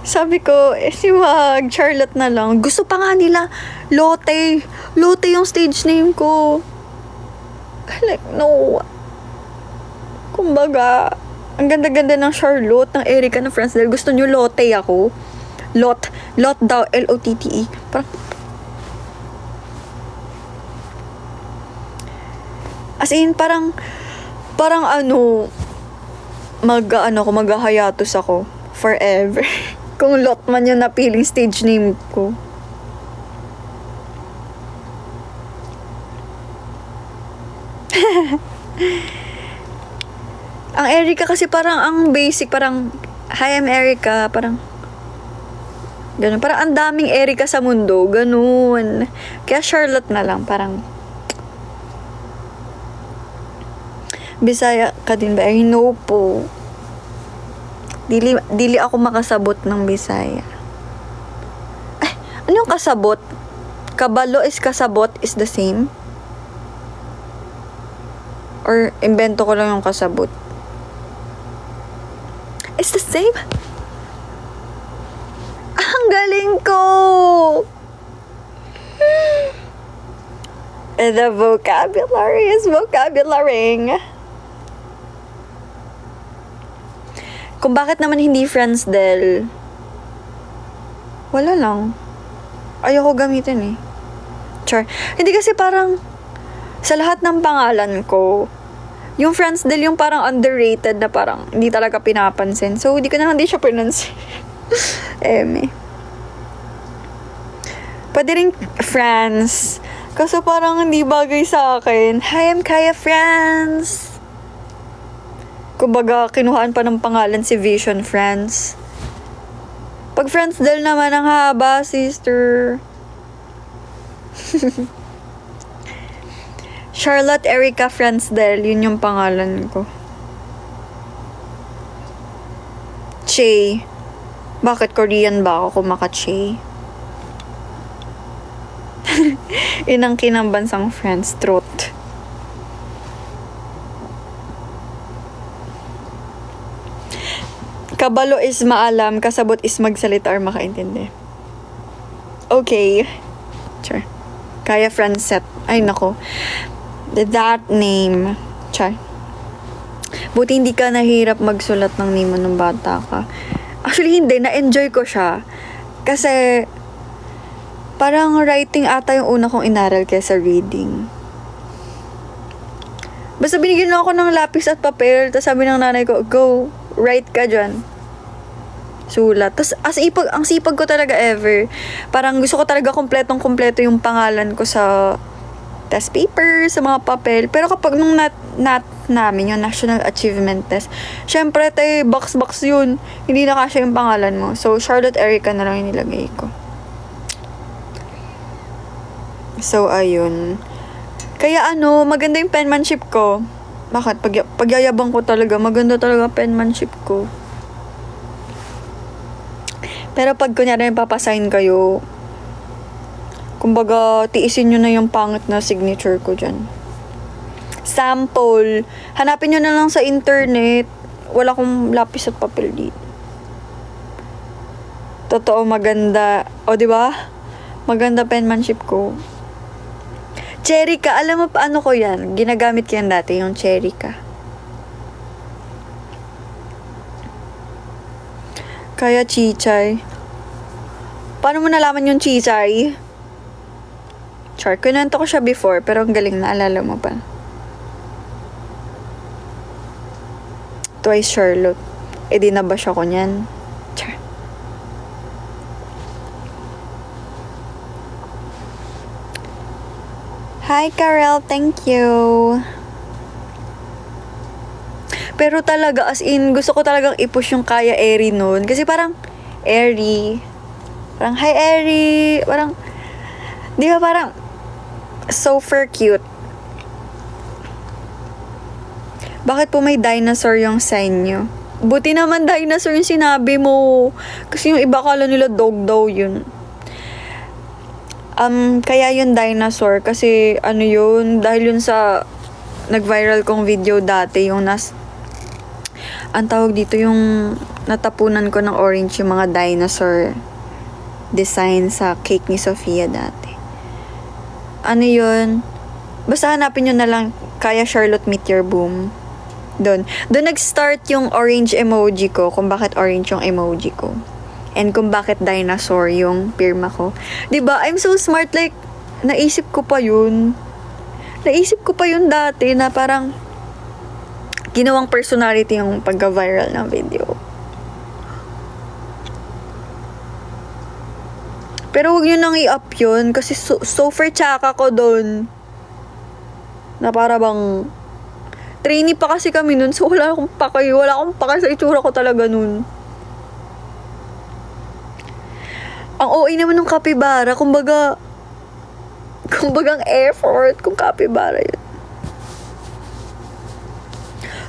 [SPEAKER 1] sabi ko, si wag, Charlotte na lang. Gusto pa nga nila, Lotte. Lotte yung stage name ko. Like, no. Kumbaga, ang ganda-ganda ng Charlotte, ng Erica, ng friends. Dahil gusto nyo Lotte ako. Lot daw, L-O-T-T-E. As in, parang maghahayatos ako. Forever. Kung Lot man yung napiling stage name ko. Ang Erica kasi parang ang basic, parang hi, I'm Erica, parang ganun. Parang ang daming Erica sa mundo, ganun. Kaya Charlotte na lang, parang Bisaya ka din ba? I know po. Dili ako makasabot ng Bisaya. Ay, ano yung kasabot? Kabalo is kasabot is the same? Or invento ko lang yung kasabot? It's the same? Ang galing ko! The vocabulary is vocabularying. Kung bakit naman hindi friends del, wala lang. Ayoko gamitin eh. Char. Hindi kasi parang, sa lahat ng pangalan ko, yung friends del yung parang underrated na parang hindi talaga pinapansin. So, hindi ko na lang din siya pronounce. Eme. Pwede rin friends. Kaso parang hindi bagay sa akin. Hi, I'm Kaya Friends. Kumbaga, kinuhaan pa ng pangalan si Vision Friends. Pag friends del naman ang haba, sister. Charlotte Erica Friends del, yun yung pangalan ko. Che. Bakit Korean ba ako kumaka Che? Inang kinambansang friends, truth. Kabalo is maalam, kasabot is magsalita or makaintindi. Okay. Char. Kaya Francet. Ay, nako. That name. Char. Buti hindi ka nahirap magsulat ng name mo nung bata ka. Actually, hindi. Na-enjoy ko siya. Kasi, parang writing ata yung una kong inaral kaysa reading. Basta binigyan lang ako ng lapis at papel. Tapos sabi ng nanay ko, go, write ka dyan. Sulat. Tapos ang sipag ko talaga ever. Parang gusto ko talaga kompletong-kompleto yung pangalan ko sa test paper, sa mga papel. Pero kapag nung nat namin, yung National Achievement Test, syempre tayo, box yun. Hindi na kasya yung pangalan mo. So, Charlotte Erica na lang yung nilagay ko. So, ayun. Kaya maganda yung penmanship ko. Bakit? Pagyayabang ko talaga, maganda talaga penmanship ko. Pero pag kunyari papasign kayo, kumbaga, tiisin nyo na yung pangit na signature ko dyan. Sample. Hanapin nyo na lang sa internet. Wala akong lapis at papel dito. Totoo, maganda. O, di ba? Maganda penmanship ko. Cherika, alam mo paano ko yan? Ginagamit ko yan dati, yung Cherika. Kaya Chichay. Paano mo nalaman yung Chichay? Char, kunento ko siya before, pero ang galing, naalala mo pa. Twice Charlotte. E di na ba siya ko niyan? Char. Hi, Karel. Thank you. Pero talaga, as in, gusto ko talagang i-push yung Kaya Eri nun. Kasi parang, Eri. Parang, hi, Eri. Parang, di ba parang, super cute. Bakit po may dinosaur yung sign nyo? Buti naman dinosaur yung sinabi mo. Kasi yung iba kala nila dog daw yun. Kaya yun dinosaur kasi yun, dahil yun sa nag-viral kong video dati, yung ang tawag dito yung natapunan ko ng orange yung mga dinosaur design sa cake ni Sofia dati. Yun? Basta hanapin nyo na lang Kaya Charlotte Meteor Boom. Doon nag-start yung orange emoji ko, kung bakit orange yung emoji ko. And kung bakit dinosaur yung pirma ko. Diba? I'm so smart. Like, naisip ko pa yun dati na parang ginawang personality yung pagka-viral ng video. Pero huwag nyo nang i-up yun kasi super tsaka ko dun. Na para bang trainee pa kasi kami nun, so wala akong pakay sa itsura ko talaga nun. Ang OA naman ng capybara, kumbaga ang effort kung capybara yun.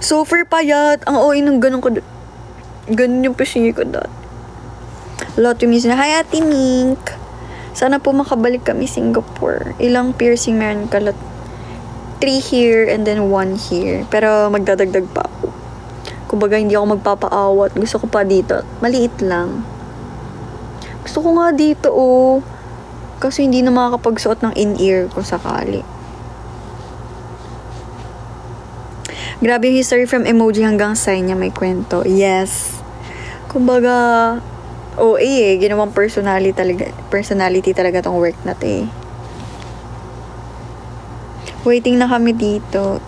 [SPEAKER 1] Super payat, ang OA ng ganun ko. Ganun yung pisngi ko dati. Lotto Miss na, hi Ate Mink. Sana po makabalik kami Singapore. Ilang piercing meron ka? 3 here and then 1 here. Pero magdadagdag pa ako. Kumbaga hindi ako magpapaawat. Gusto ko pa dito. Maliit lang. Gusto ko nga dito, kasi hindi na makakapagsuot ng in-ear kung sakali. Grabe yung history from emoji hanggang sign niya, may kwento. Yes. Kumbaga, OA ginawang personality talaga tong work na to eh. Waiting na kami dito.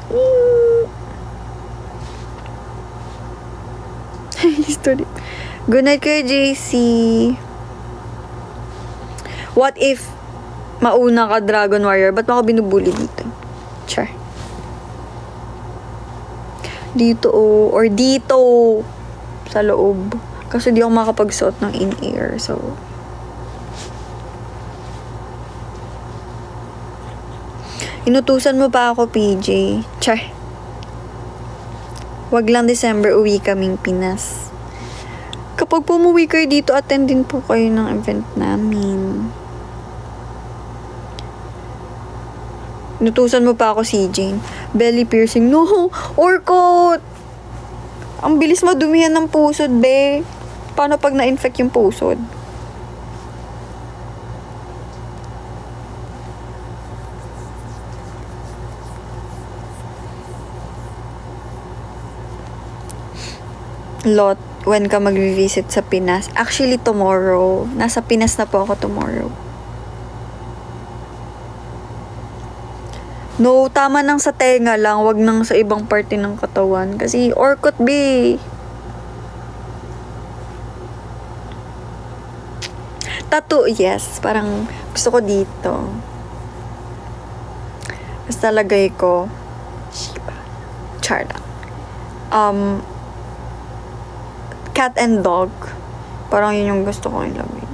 [SPEAKER 1] Story. Good night kayo, JC. What if mauna ka, Dragon Warrior? Ba't mo ako binubuli dito? Char. Dito or dito sa loob. Kasi di ako makapagsuot ng in-ear. So, inutusan mo pa ako, PJ. Char. Wag lang December, uwi kaming Pinas. Kapag pumuwi kayo dito, attend din po kayo ng event namin. Inutusan mo pa ako, si Jane. Belly piercing. No! Orkot! Ang bilis madumihan ng pusod, be. Paano pag na-infect yung pusod? Lot, when ka mag-visit sa Pinas? Actually, tomorrow. Nasa Pinas na po ako tomorrow. No, tama nang sa tenga lang. Wag nang sa ibang parte ng katawan. Kasi, orkot, be. Tattoo, yes. Parang gusto ko dito. Basta lagay ko. Shiba. Char lang. Cat and dog. Parang yun yung gusto ko ilagay.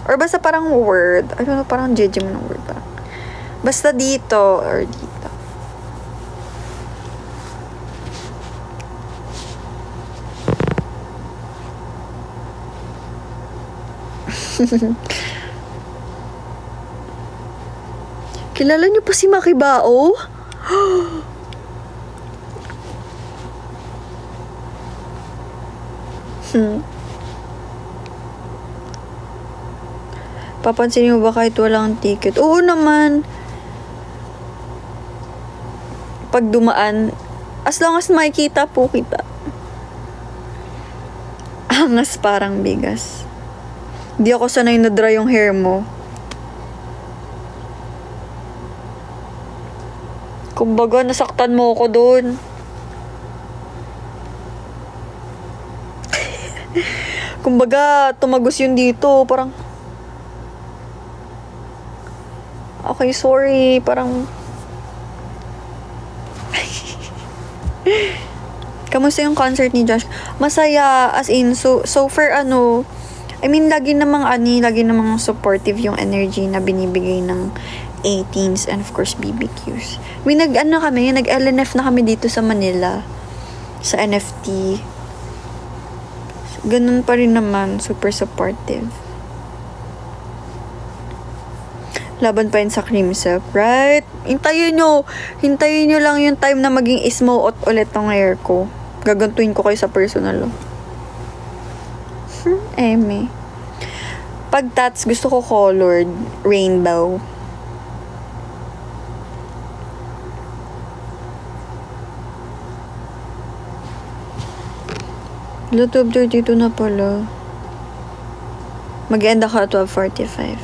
[SPEAKER 1] Or basta parang word. I don't know, parang jeje mo ng word pa. Basta dito or dito. Kilala niyo pa si Makibao? Papansinin mo ba kahit walang ticket? Oo naman. Pag dumaan, as long as makikita po kita. Angas parang bigas. Di ako sanay na dry yung hair mo. Kumbaga, nasaktan mo ako doon. Kumbaga, tumagos yun dito. Parang, okay, sorry. Parang, kamusta yung concert ni Josh? Masaya, as in, so far, I mean, lagi namang supportive yung energy na binibigay ng 18s and of course, BBQs. Nag-LNF na kami dito sa Manila, sa NFT. Ganun pa rin naman, super supportive. Laban pa yun sa cream silk, right? Hintayin nyo lang yung time na maging smooth ulit ng hair ko. Gagantuin ko kayo sa personal. Eme. Pag tats, gusto ko colored, rainbow. Luto 32 na pala. Mag-end ako at 12:45.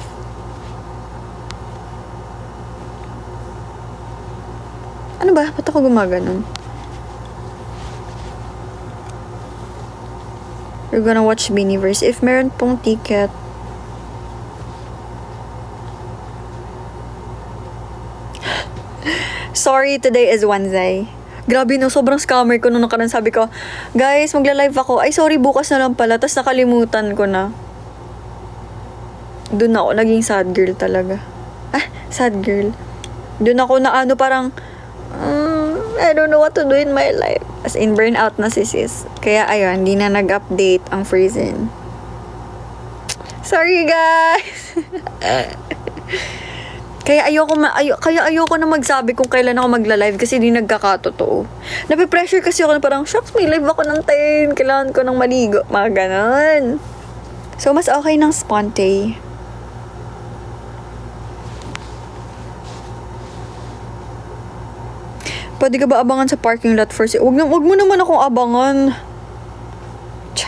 [SPEAKER 1] Ano ba? Ba't ako gumaganon? We're gonna watch Beaniverse. If meron pong ticket, sorry, today is Wednesday. Grabe no, sobrang scammer ko nung nakaraan. Sabi ko, guys, magla-live ako. Ay, sorry, bukas na lang pala. Tapos nakalimutan ko na. Doon ako, naging sad girl talaga. Sad girl. Doon ako na parang, I don't know what to do in my life. As in, burnout na si sis. Kaya ayun, hindi na nag-update ang Frizen. Sorry, guys! Kaya ayoko na magsabi kung kailan ako magla-live kasi di nagkakatotoo. Nape-pressure kasi ako na parang, shucks, may live ako ng 10. Kailangan ko ng maligo. Mga ganon. So, mas okay ng sponte. Pwede ka ba abangan sa parking lot first? Wag mo naman akong abangan.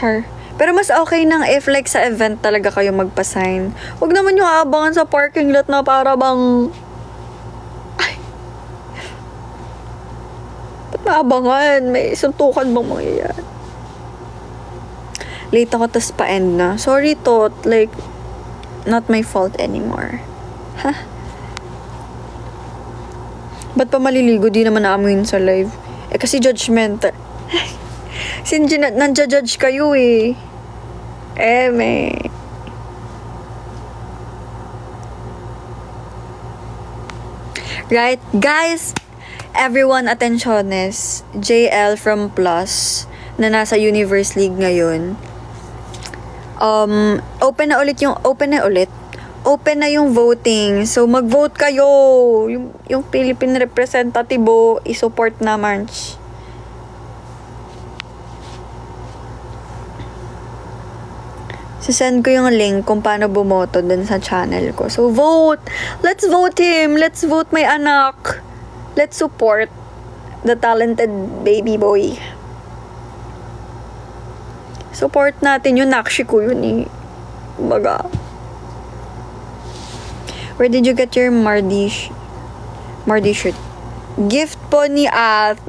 [SPEAKER 1] Char. Pero mas okay nang if like sa event talaga kayo magpa-sign. Huwag naman yung aabangan sa parking lot na para bang... Ay. Ba't maabangan? May suntukan bang mangyayari? Late ako tas pa-end na. Sorry, Tot. Like, not my fault anymore. Ha? Ba't pa maliligo? Di naman naamoyin sa live. Eh, kasi judgmental. Nanja-judge kayo eh. May... Right? Guys, everyone attentiones. JL from Plus na nasa Universe League ngayon. Open na yung voting. So, mag-vote kayo. Yung Philippine representative i-support naman. Send ko yung link kung paano bumoto dun sa channel ko. So, vote! Let's vote him! Let's vote my anak! Let's support the talented baby boy. Support natin yung nakshi ko yun eh. Baga. Where did you get your Mardi shirt? Gift po ni Ath.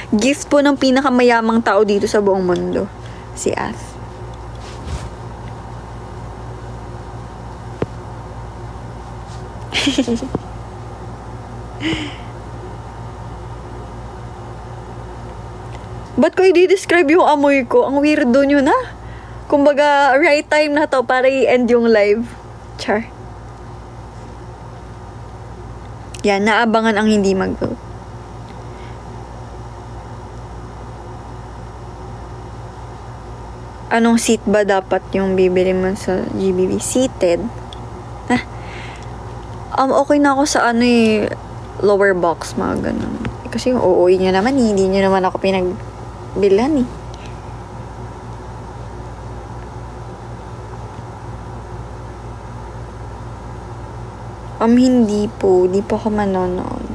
[SPEAKER 1] Gift po ng pinakamayamang tao dito sa buong mundo. Si Ath. Ba't ko i-describe yung amoy ko? Ang weirdo nyo na. Kumbaga, right time na to para i-end yung live. Char. Yan, naabangan ang hindi mag-vote. Anong seat ba dapat yung bibili mo sa GBB? Seated? Okay na ako sa lower box, mga ganun. Kasi yung uuwi nyo naman, hindi nyo naman ako pinagbilhan eh. Hindi po. Di po ako manonood.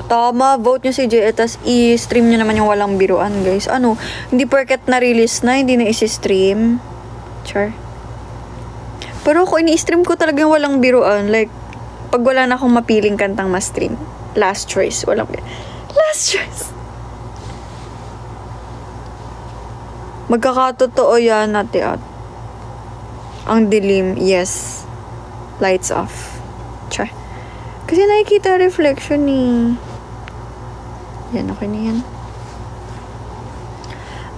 [SPEAKER 1] Tama, vote nyo si Jay, tas i-stream nyo naman yung walang biruan, guys. Hindi porket na-release na, hindi na isi-stream. Char. Pero ako, ini-stream ko talaga yung walang biruan. Like, pag wala na akong mapiling kantang ma-stream. Last choice. Last choice. Magkakatotoo yan, ate at. Ang dilim, yes. Lights off. Char. Kasi nakikita reflection ni. Yan, okay na yan.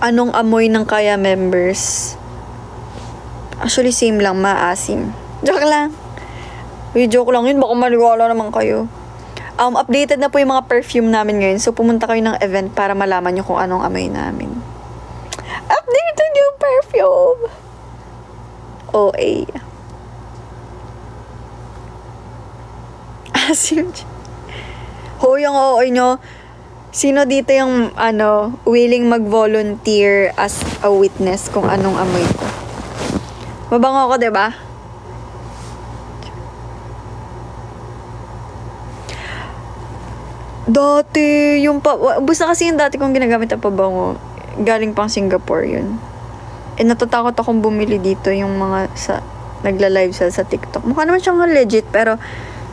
[SPEAKER 1] Anong amoy ng Kaya members? Actually, same lang, maasim. Joke lang. Joke lang yun, baka maliwala naman kayo. Updated na po yung mga perfume namin ngayon. So, pumunta kayo ng event para malaman nyo kung anong amoy namin. Updated yung perfume! OA. Asim. Hoy, yung OA nyo, sino dito yung, willing mag-volunteer as a witness kung anong amoy ko? Mabango ako, diba? Dati, basta kasi yung dati kong ginagamit na pabango, galing pang Singapore yun. Natatakot akong bumili dito yung mga nagla-live sa TikTok. Mukha naman siyang legit, pero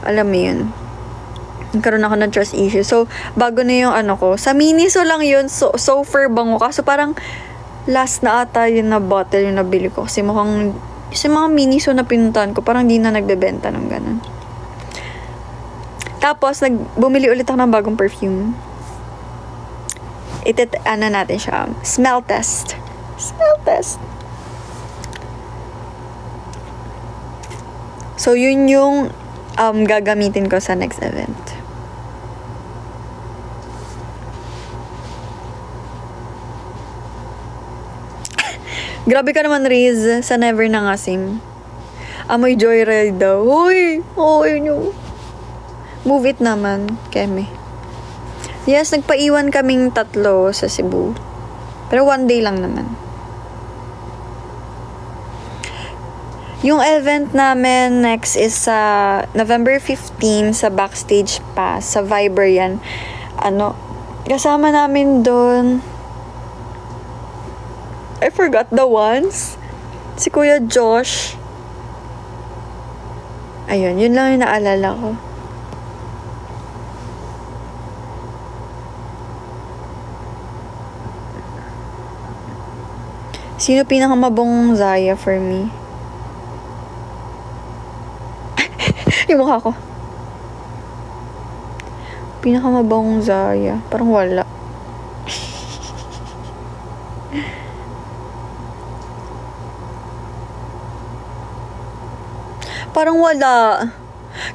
[SPEAKER 1] alam mo yun. Nagkaroon ako ng trust issue. So, bago na yung ko. Sa Miniso lang yun, so far bango ka. So, parang last na ata yun na bottle yung nabili ko. Kasi mukhang, sa mga Miniso na pinuntahan ko, parang di na nagbebenta ng ganun. Tapos, bumili ulit ako ng bagong perfume. Natin siya. Smell test. Smell test. So, yun yung gagamitin ko sa next event. Grabe ka naman, Riz. Sa Never Nangasim. Amoy joyride daw. Uy! Yun yung... Move it naman, Keme. Yes, nagpaiwan kaming 3 sa Cebu. Pero 1 day lang naman. Yung event namin next is sa November 15 sa Backstage Pass. Sa Viber yan. Kasama namin doon I forgot the ones. Si Kuya Josh. Ayun, yun lang yung naalala ko. Sino pinakamabong Zaya for me? Yung mukha ko. Pinakamabong Zaya. Parang wala. Parang wala.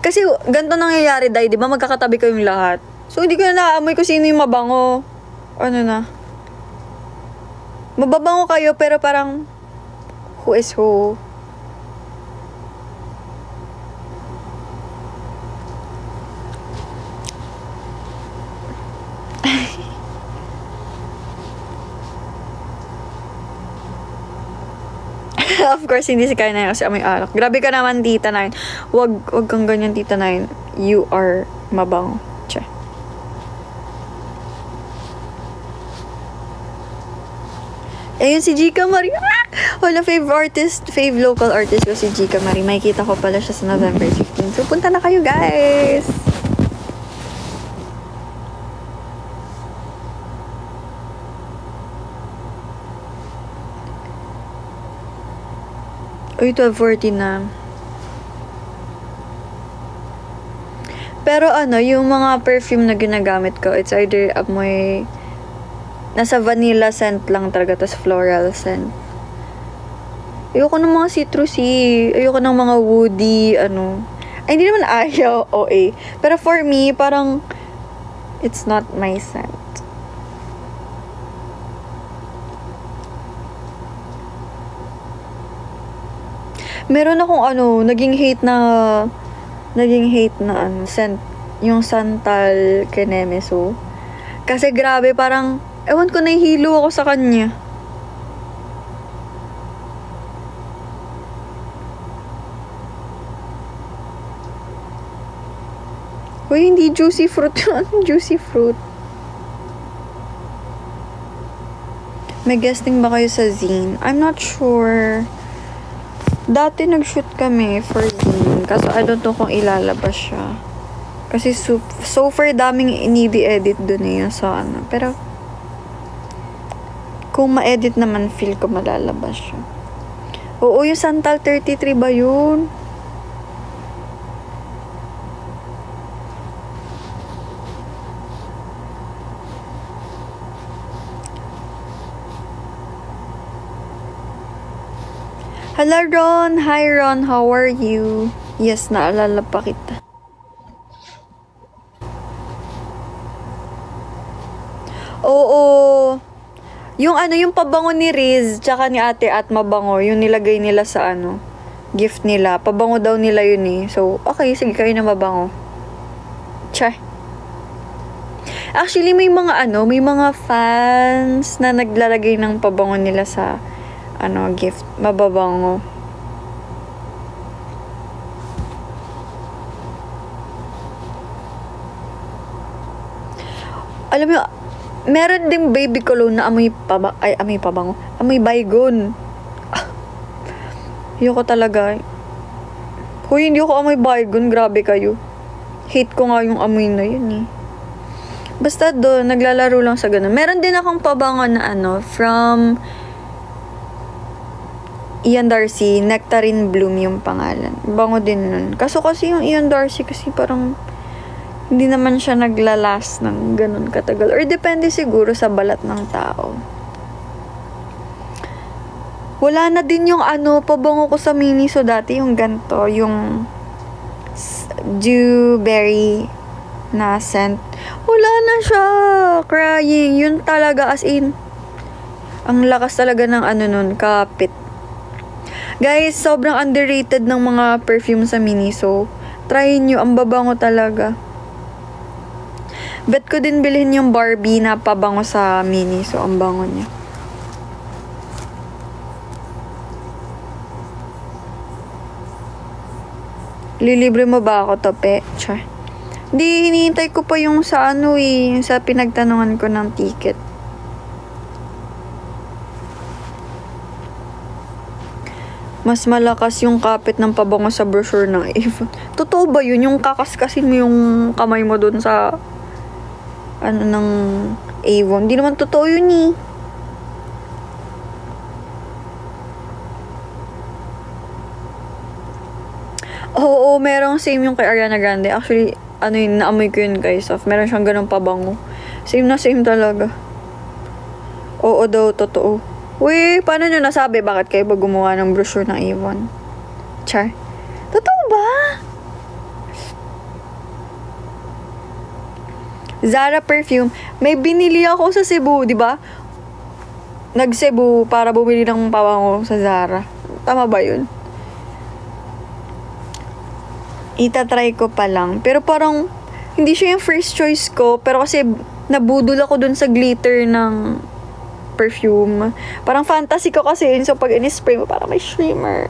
[SPEAKER 1] Kasi ganito nangyayari, Day. Di ba magkakatabi kayong lahat? So, hindi ko na naaamoy kung sino yung mabango. Ano na? Mababango kayo, pero parang who is who? Of course, hindi si Kaya na kasi amoy alak. Grabe ka naman, Tita Nine. Wag kang ganyan, Tita Nine. You are mabango. Che. Ayun, si Gika Marie. Wala, fave local artist ko si Gika Marie. Makikita ko pala siya sa November 15. So, punta na kayo, guys! Uy, 12:40 na. Pero yung mga perfume na ginagamit ko, it's either amoy nasa vanilla scent lang talaga, tas floral scent. Ayoko ng mga citrusy, ayoko ng mga woody, Ay, hindi naman ayaw, OA. Pero for me, parang it's not my scent. Meron akong naging hate na scent, yung Santal Kenemeso. Kasi grabe, parang, ewan ko, nahihilo ako sa kanya. Uy, hindi juicy fruit yun. Juicy fruit. May guesting ba kayo sa zine? I'm not sure. Dati nag-shoot kami for zine. Kaso I don't know kung ilalabas siya. Kasi so far daming inidi-edit dun sa Pero, kung ma-edit naman, feel ko malalabas siya. Oo, yung Santal 33 ba yun? Hello, Ron! Hi, Ron! How are you? Yes, naalala pa kita. Oo. Yung yung pabango ni Riz, tsaka ni Ate at mabango, yung nilagay nila sa gift nila. Pabango daw nila yun eh. So, okay, sige, kayo na mabango. Tsa. Actually, may mga fans na naglalagay ng pabango nila sa gift, mababango. Alam mo, meron ding baby cologne na amoy pabango. Amoy baygon. Ayoko talaga. Hoy, hindi ako amoy baygon. Grabe kayo. Hate ko nga yung amoy na yun eh. Basta doon, naglalaro lang sa ganun. Meron din akong pabango na from Ian Darcy, Nectarine Bloom yung pangalan. Bango din nun. Kaso kasi yung Ian Darcy kasi parang hindi naman siya naglalast ng ganun katagal. Or depende siguro sa balat ng tao. Wala na din yung pabango ko sa Miniso dati, yung ganto, yung dewberry na scent. Wala na siya. Crying. Yun talaga, as in, ang lakas talaga ng nun, kapit. Guys, sobrang underrated ng mga perfume sa Miniso. Try nyo, ang babango talaga. Bet ko din bilhin yung Barbie na pabango sa Miniso. Ang bango niya. Lilibre mo ba ako, Tope? Char. Di, hinihintay ko pa yung sa sa pinagtanungan ko ng ticket. Mas malakas yung kapit ng pabango sa brochure ng Avon. Totoo ba yun? Yung kakaskasin mo yung kamay mo dun sa ng Avon. Hindi naman totoo yun eh. Oo, merong same yung kay Ariana Grande. Actually, naamoy ko yun kay Sof. Meron siyang ganong pabango. Same na same talaga. Oo daw, totoo. Uy, paano nyo nasabi? Bakit kayo ba gumawa ng brochure ng Avon? Char. Totoo ba? Zara perfume. May binili ako sa Cebu, di ba? Nag-Cebu para bumili ng pabango sa Zara. Tama ba yun? Itatry ko pa lang. Pero parang, hindi siya yung first choice ko. Pero kasi, nabudol ako dun sa glitter ng perfume. Parang fantasy ko kasi yun. So, pag in-spray mo, parang may shimmer.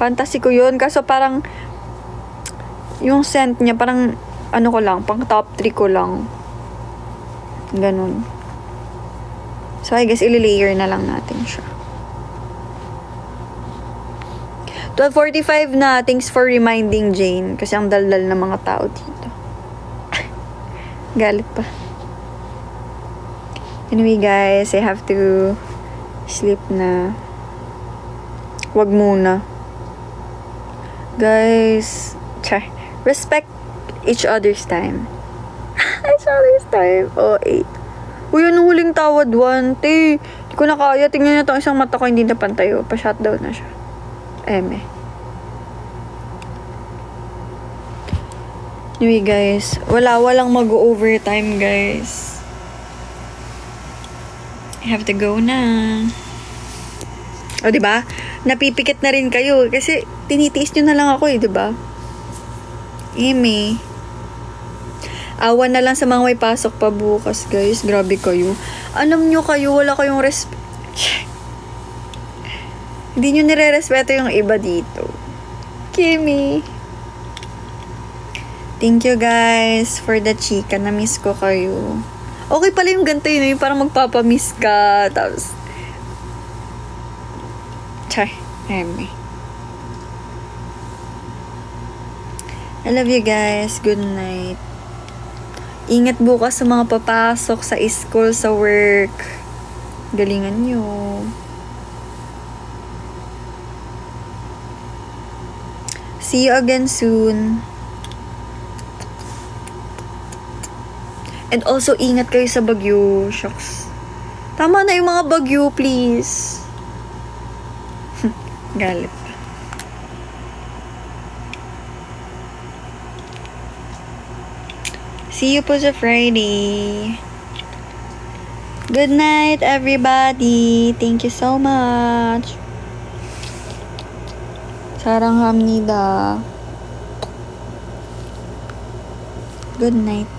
[SPEAKER 1] Fantasy ko yun. Kaso parang, yung scent niya, parang, ko lang, pang top 3 ko lang. Ganun. So, I guess, ili-layer na lang natin siya. 12:45 na. Thanks for reminding, Jane. Kasi ang daldal ng mga tao dito. Galit pa. Anyway, guys, I have to sleep na. Wag muna. Guys, respect each other's time. Each other's time. Oh, 8. Uy, anong huling tawad? 1. Hindi ko na kaya. Tingnan niyo itong isang mata ko, hindi na pantayo. Pa-shutdown na siya. Anyway, guys. Walang mag-overtime, guys. I have to go na. O, diba? Napipikit na rin kayo. Kasi, tinitiis nyo na lang ako diba? Awan na lang sa mga may pasok pa bukas, guys. Grabe kayo. Alam nyo kayo, wala kayong Hindi nyo nire-respeto yung iba dito. Kimi. Thank you, guys, for the chika. Na-miss ko kayo. Okay pala yung ganito yun. Yung parang magpapamiss ka. Tapos, I love you, guys. Good night. Ingat bukas sa mga papasok sa school, sa work. Galingan nyo. See you again soon. And also, ingat kayo sa bagyo. Shucks. Tama na yung mga bagyo, please. Galit. See you po sa Friday. Good night, everybody. Thank you so much. 사랑합니다. Good night.